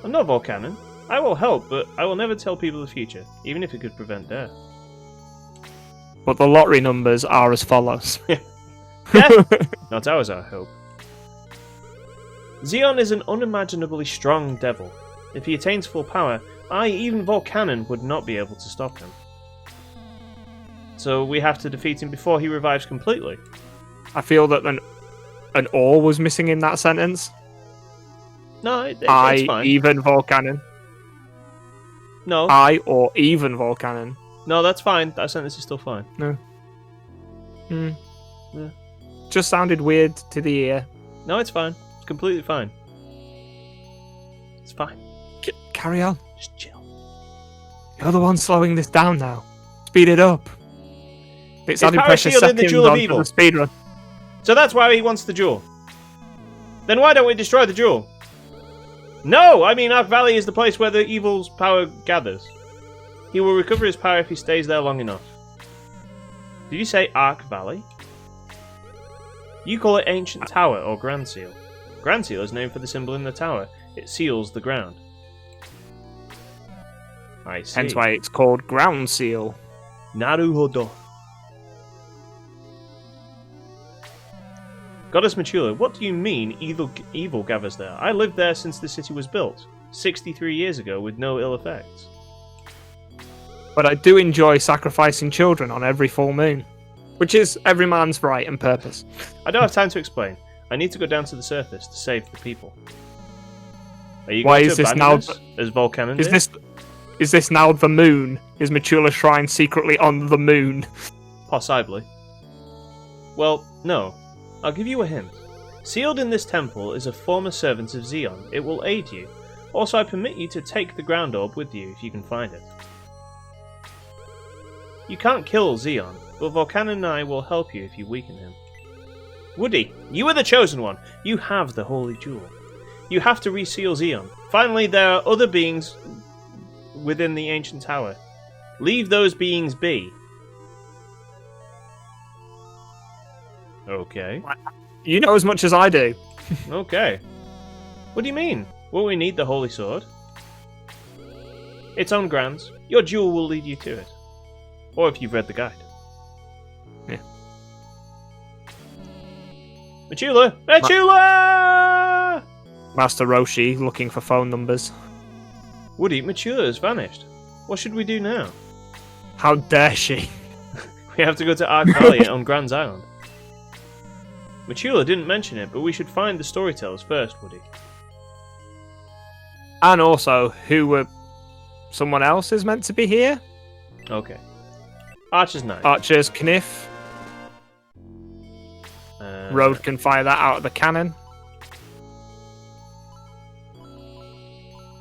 I'm not Volcanon. I will help, but I will never tell people the future, even if it could prevent death. But the lottery numbers are as follows. Not ours, I hope. Xeon is an unimaginably strong devil. If he attains full power, even Volcanon would not be able to stop him. So we have to defeat him before he revives completely. I feel that an or was missing in that sentence. No, it's fine. Even Volcanon. No. I or even Volcanon. No, that's fine. That sentence is still fine. No. Yeah. Just sounded weird to the ear. No, it's fine. It's completely fine. It's fine. Carry on. Just chill. You're the one slowing this down now. Speed it up. It's adding power precious shielded the seconds Jewel of onto Evil. the speedrun. So that's why he wants the jewel. Then why don't we destroy the jewel? No! I mean, Ark Valley is the place where the evil's power gathers. He will recover his power if he stays there long enough. Did you say Ark Valley? You call it Ancient Tower or Grand Seal. Grand Seal is named for the symbol in the tower. It seals the ground. I see. Hence why it's called Ground Seal. Naruhodo. Goddess Machula, what do you mean evil gathers there? I lived there since the city was built, 63 years ago, with no ill effects. But I do enjoy sacrificing children on every full moon, which is every man's right and purpose. I don't have time to explain. I need to go down to the surface to save the people. Are you Why going is to this abandon now? us, as Volcanon Is did? is this now the moon? Is Machula Shrine secretly on the moon? Possibly. Well, no. I'll give you a hint. Sealed in this temple is a former servant of Xeon. It will aid you. Also, I permit you to take the ground orb with you if you can find it. You can't kill Xeon, but Volcanon and I will help you if you weaken him. Woody, you are the chosen one. You have the holy jewel. You have to reseal Xeon. Finally, there are other beings within the ancient tower. Leave those beings be. Okay. You know as much as I do. Okay. What do you mean? Will we need the holy sword? It's on Grants. Your jewel will lead you to it. Or if you've read the guide. Yeah. Machula! Machula! Master Roshi looking for phone numbers. Woody, Machula has vanished. What should we do now? How dare she? We have to go to Ark Valley on Grand's Island. Machula didn't mention it, but we should find the storytellers first, Woody. And also, someone else is meant to be here? Okay. Archer's Knife. Archer's Kniff. Road can fire that out of the cannon.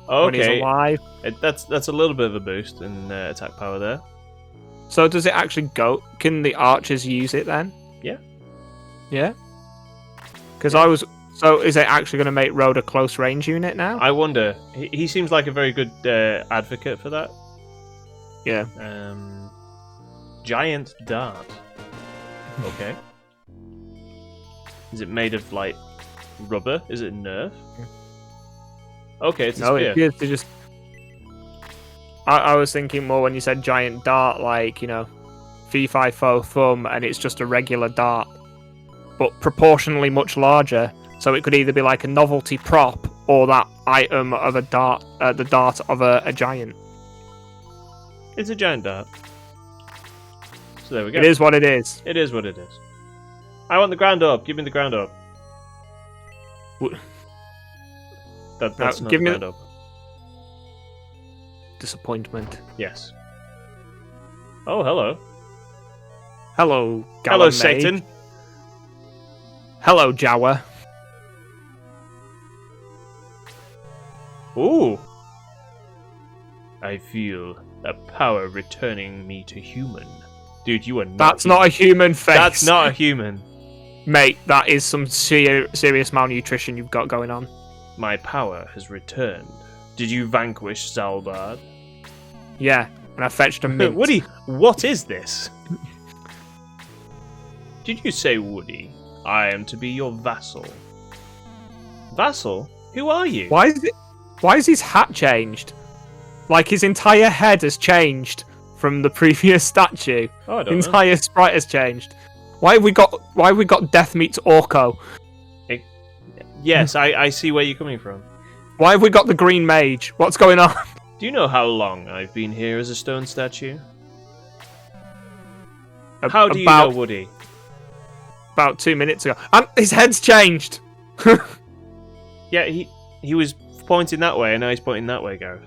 Okay. When he's alive. That's a little bit of a boost in attack power there. So does it actually go? Can the archers use it then? Yeah. Yeah? Because So is it actually going to make Road a close range unit now? I wonder. He seems like a very good advocate for that. Yeah. Giant dart. Okay. Is it made of, like, rubber? Is it Nerf? Okay, it's a No, spear. it appears to just... I was thinking more when you said giant dart, like, fee fi fo thumb, and it's just a regular dart, but proportionally much larger. So it could either be like a novelty prop or that item of a dart, the dart of a giant. It's a giant dart. So there we go. It is what it is. It is what it is. I want the ground orb. Give me the ground orb. That's not give the me ground orb. Disappointment. Yes. Oh, hello. Hello, Hello, Galamay. Satan. Hello, Jawa. Ooh. I feel a power returning me to human. Dude, you are not... That's not a human face. That's not a human. Mate, that is some serious malnutrition you've got going on. My power has returned. Did you vanquish Zalbard? Yeah, and I fetched a mint. Woody, what is this? Did you say, Woody, I am to be your vassal? Vassal? Who are you? Why is his hat changed? Like his entire head has changed from the previous statue. Oh, I The don't know. entire sprite has changed. Why have we got Death Meets Orko? Yes, I see where you're coming from. Why have we got the Green Mage? What's going on? Do you know how long I've been here as a stone statue? How do you know, Woody? About 2 minutes ago. And his head's changed! Yeah, he was pointing that way, and now he's pointing that way, Gareth.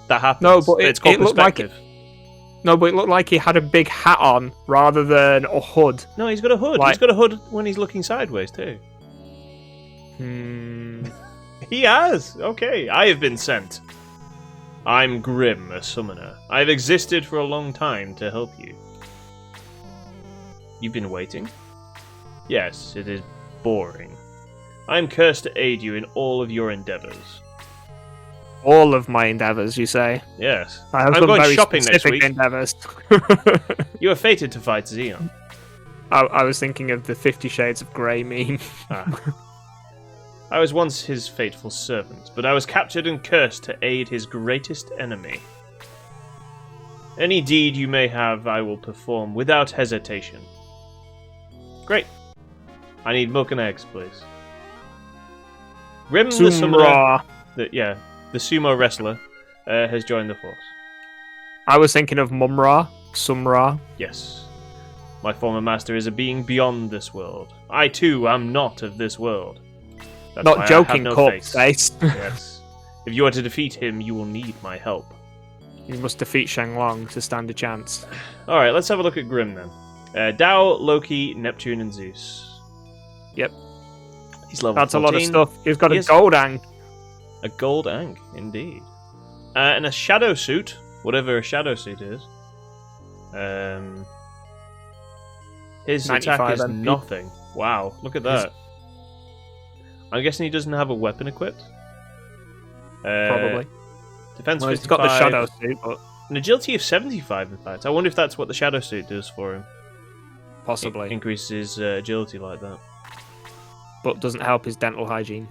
That happens. No, but it's called it looked like perspective. No, but it looked like he had a big hat on rather than a hood. No, he's got a hood. Like- He's got a hood when he's looking sideways, too. He has! Okay, I have been sent. I'm Grim, a summoner. I have existed for a long time to help you. You've been waiting? Yes, it is boring. I am cursed to aid you in all of your endeavours. All of my endeavours, you say? Yes. I have I'm some going very shopping next specific week. endeavours. You are fated to fight Xeon. I was thinking of the 50 Shades of Grey meme. I was once his faithful servant, but I was captured and cursed to aid his greatest enemy. Any deed you may have, I will perform without hesitation. Great. I need milk and eggs, please. Grim the summoner, Sumra. the sumo wrestler, has joined the force. I was thinking of Mumra. Sumra. Yes. My former master is a being beyond this world. I too am not of this world. That's why I Not have joking, no corpse face. Yes. If you are to defeat him, you will need my help. You must defeat Shenlong to stand a chance. Alright, let's have a look at Grim then. Tao, Loki, Neptune, and Zeus. Yep. He's level That's 14. a lot of stuff. He's got He a is- gold ang. A gold Ang, indeed. And a shadow suit, whatever a shadow suit is. His attack 95 is MP. nothing. Wow, look at that. I'm guessing he doesn't have a weapon equipped. Probably. Defense Well, he's 55. got the shadow suit, but An agility of 75, in fact. I wonder if that's what the shadow suit does for him. possibly. It increases his agility like that. But doesn't help his dental hygiene.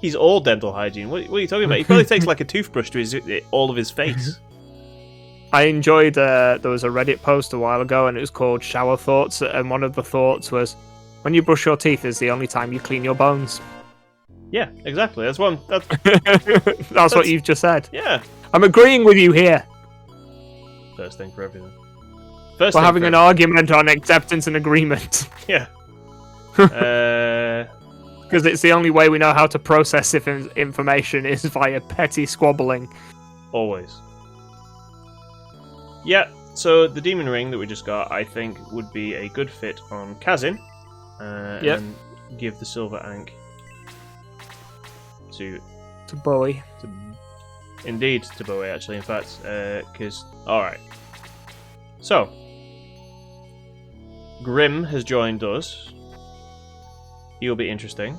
He's all dental hygiene. What are you talking about? He probably takes like a toothbrush to all of his face. I enjoyed, there was a Reddit post a while ago and it was called Shower Thoughts, and one of the thoughts was, when you brush your teeth is the only time you clean your bones. Yeah, exactly. That's one. That's what you've just said. Yeah. I'm agreeing with you here. First thing for everything. We're having an argument on acceptance and agreement. Yeah. Because it's the only way we know how to process information is via petty squabbling. Always. Yeah, so the demon ring that we just got, I think, would be a good fit on Kazin. Yep. And give the silver ank to Bowie. indeed to Bowie, actually, in fact, because... Alright. So, Grim has joined us. He'll be interesting.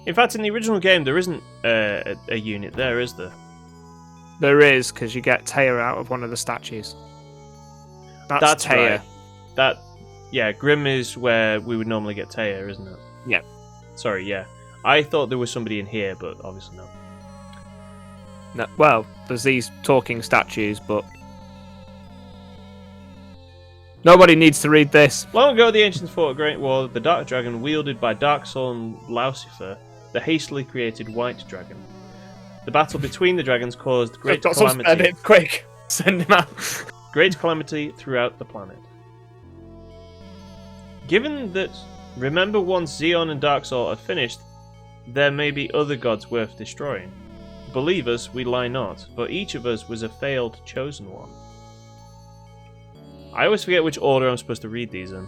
In fact, in the original game, there isn't a unit there, is there? There is, because you get Taya out of one of the statues. That's Taya. Right. Yeah, Grim is where we would normally get Taya, isn't it? Yeah. Sorry, yeah. I thought there was somebody in here, but obviously not. No, well, there's these talking statues, but nobody needs to read this. Long ago, the ancients fought a great war. The dark dragon, wielded by Dark Soul and Lucifer, the hastily created white dragon. The battle between the dragons caused great calamity. Quick, send him out. Great calamity throughout the planet. Given that, remember once Xeon and Dark Soul are finished, there may be other gods worth destroying. Believe us, we lie not, for each of us was a failed chosen one. I always forget which order I'm supposed to read these in.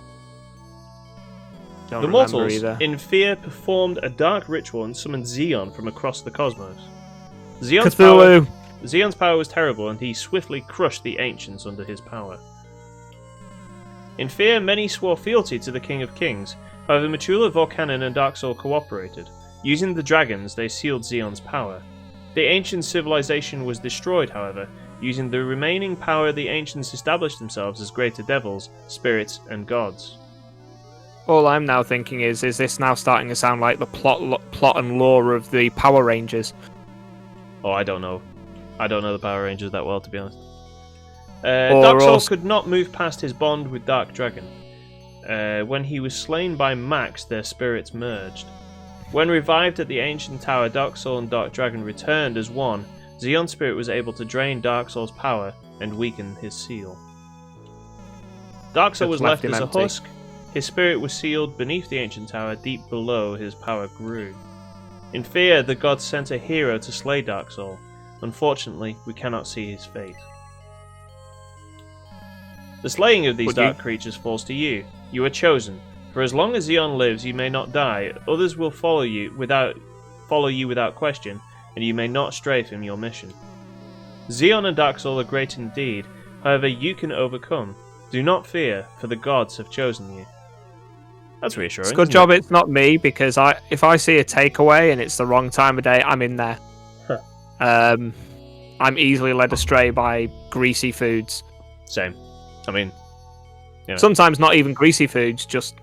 Don't The remember mortals, either. in fear, performed a dark ritual and summoned Xeon from across the cosmos. Zeon's power was terrible, and he swiftly crushed the ancients under his power. In fear, many swore fealty to the King of Kings. However, Machula, Volcanon, and Dark Soul cooperated. Using the dragons, they sealed Zeon's power. The ancient civilization was destroyed, however. Using the remaining power, the ancients established themselves as greater devils, spirits, and gods. All I'm now thinking is this now starting to sound like the plot and lore of the Power Rangers? Oh, I don't know. I don't know the Power Rangers that well, to be honest. Dark Soul could not move past his bond with Dark Dragon. When he was slain by Max, their spirits merged. When revived at the Ancient Tower, Dark Soul and Dark Dragon returned as one. Zeon's spirit was able to drain Dark Soul's power and weaken his seal. Dark Soul was left as a husk. His spirit was sealed beneath the Ancient Tower. Deep below, his power grew. In fear, the gods sent a hero to slay Dark Soul. Unfortunately, we cannot see his fate. The slaying of these dark creatures falls to you. You are chosen. For as long as Zeon lives, you may not die. Others will follow you without question, and you may not stray from your mission. Zeon and Dark Soul are great indeed. However, you can overcome. Do not fear, for the gods have chosen you. That's reassuring. It's a good job it's not me, because if I see a takeaway and it's the wrong time of day, I'm in there. Huh. I'm easily led astray by greasy foods. Same. I mean, sometimes not even greasy foods, just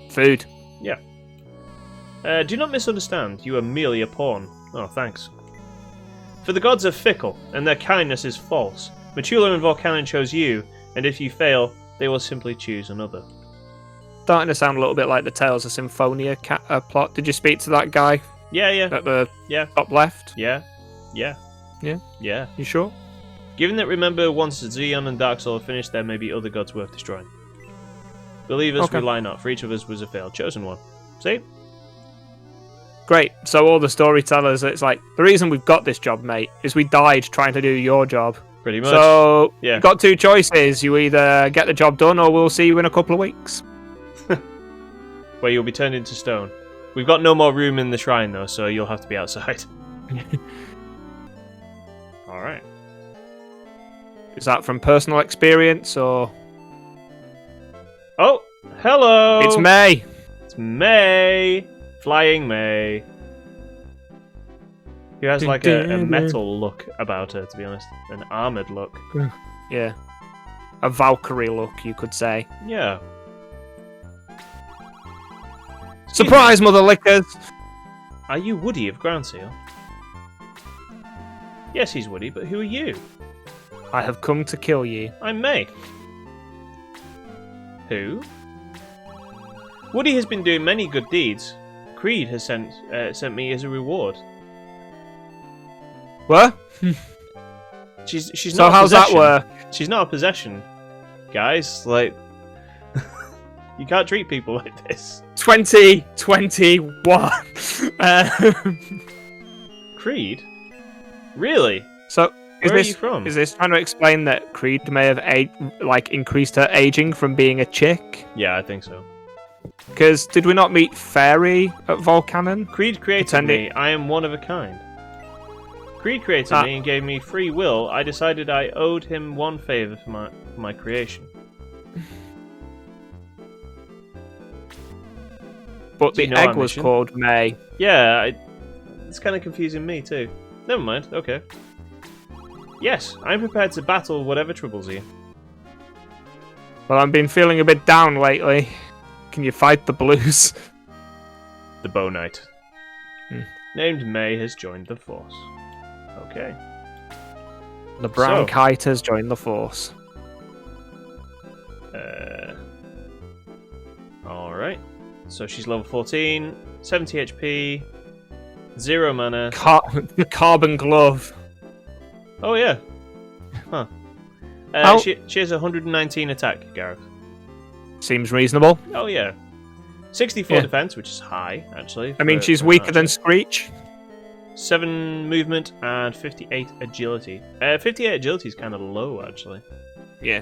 food. Yeah. Do not misunderstand. You are merely a pawn. Oh, thanks. For the gods are fickle, and their kindness is false. Machula and Volcanon chose you, and if you fail, they will simply choose another. Starting to sound a little bit like the Tales of Symphonia plot. Did you speak to that guy? Yeah. At the top left? Yeah. You sure? Given that, remember, once Zeon and Dark Soul have finished, there may be other gods worth destroying. Believe us, rely not, for each of us was a failed chosen one. See? Great. So all the storytellers, it's like, the reason we've got this job, mate, is we died trying to do your job. Pretty much. So, you've got two choices. You either get the job done, or we'll see you in a couple of weeks. Where you'll be turned into stone. We've got no more room in the shrine, though, so you'll have to be outside. Alright. Is that from personal experience, or...? Oh! Hello! It's May! It's May! Flying May. Who has like a metal look about her, to be honest. An armoured look. Yeah. A Valkyrie look, you could say. Yeah. Surprise, mother lickers! Are you Woody of Ground Seal? Yes, he's Woody, but who are you? I have come to kill you. I'm May. Who? Woody has been doing many good deeds. Creed has sent me as a reward. What? She's so not. How's that work? She's not a possession, guys. Like, you can't treat people like this. 2021. Creed? Really? So where are you from? Is this trying to explain that Creed may have increased her aging from being a chick? Yeah, I think so. Because did we not meet Fairy at Volcanon? Creed created me. I am one of a kind. Creed created me and gave me free will. I decided I owed him one favor for my creation. But the egg was called May. Yeah, it's kind of confusing me too. Never mind. Okay. Yes, I'm prepared to battle whatever troubles you. Well, I've been feeling a bit down lately. Can you fight the blues? The Bow Knight. Named May has joined the force. Okay. The brown kite has joined the force. Alright. So she's level 14, 70 HP, 0 mana. The carbon glove. Oh, yeah. Huh. She has 119 attack, Gareth. Seems reasonable. Oh, yeah. 64 defense, which is high, actually. I mean, she's weaker than Screech. 7 movement and 58 agility. 58 agility is kind of low, actually. Yeah.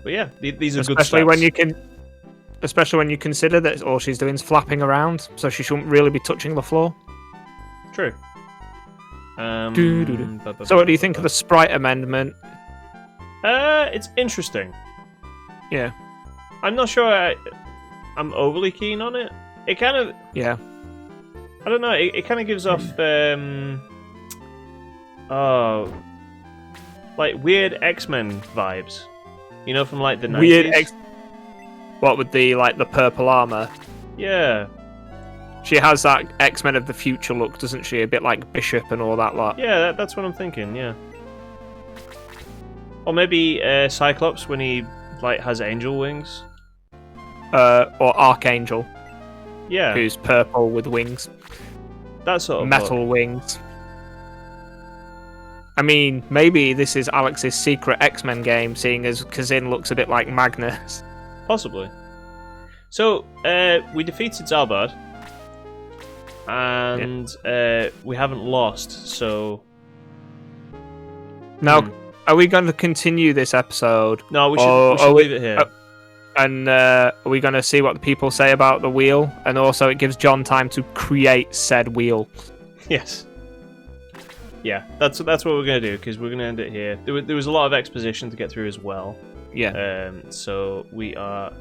But yeah, these are good stats. Especially when you consider that all she's doing is flapping around, so she shouldn't really be touching the floor. True. So what do you think of the sprite amendment? It's interesting. Yeah. I'm not sure I'm overly keen on it. It kind of... Yeah. I don't know, it kind of gives off... like weird X-Men vibes. You know, from like the 90s? Weird What with the purple armor? Yeah. She has that X-Men of the future look, doesn't she? A bit like Bishop and all that lot. Yeah, that's what I'm thinking, yeah. Or maybe Cyclops when he like has angel wings. Or Archangel. Yeah. Who's purple with wings. That sort of metal wings. I mean, maybe this is Alex's secret X-Men game, seeing as Kazin looks a bit like Magnus. Possibly. So, we defeated Zalbard. And we haven't lost, so... Now, are we going to continue this episode? No, we should leave it here. And are we going to see what the people say about the wheel? And also it gives John time to create said wheel. Yes. Yeah, that's what we're going to do, because we're going to end it here. There was a lot of exposition to get through as well. Yeah. So we are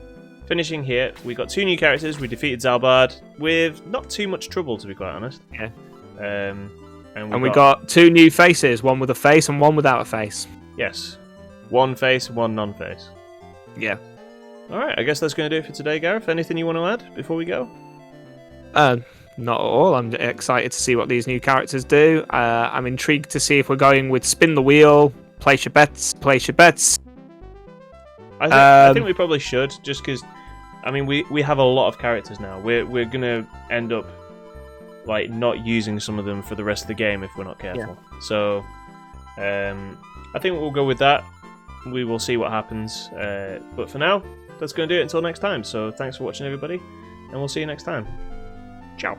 finishing here. We got 2 new characters. We defeated Zalbard with not too much trouble, to be quite honest. Yeah. And we got 2 new faces, one with a face and one without a face. Yes. 1 face and 1 non-face. Yeah. Alright, I guess that's going to do it for today, Gareth. Anything you want to add before we go? Not at all. I'm excited to see what these new characters do. I'm intrigued to see if we're going with spin the wheel, place your bets. I think we probably should, just because, I mean, we have a lot of characters now. We're going to end up like not using some of them for the rest of the game if we're not careful. Yeah. So, I think we'll go with that. We will see what happens. But for now, that's going to do it until next time. So thanks for watching, everybody, and we'll see you next time. Ciao.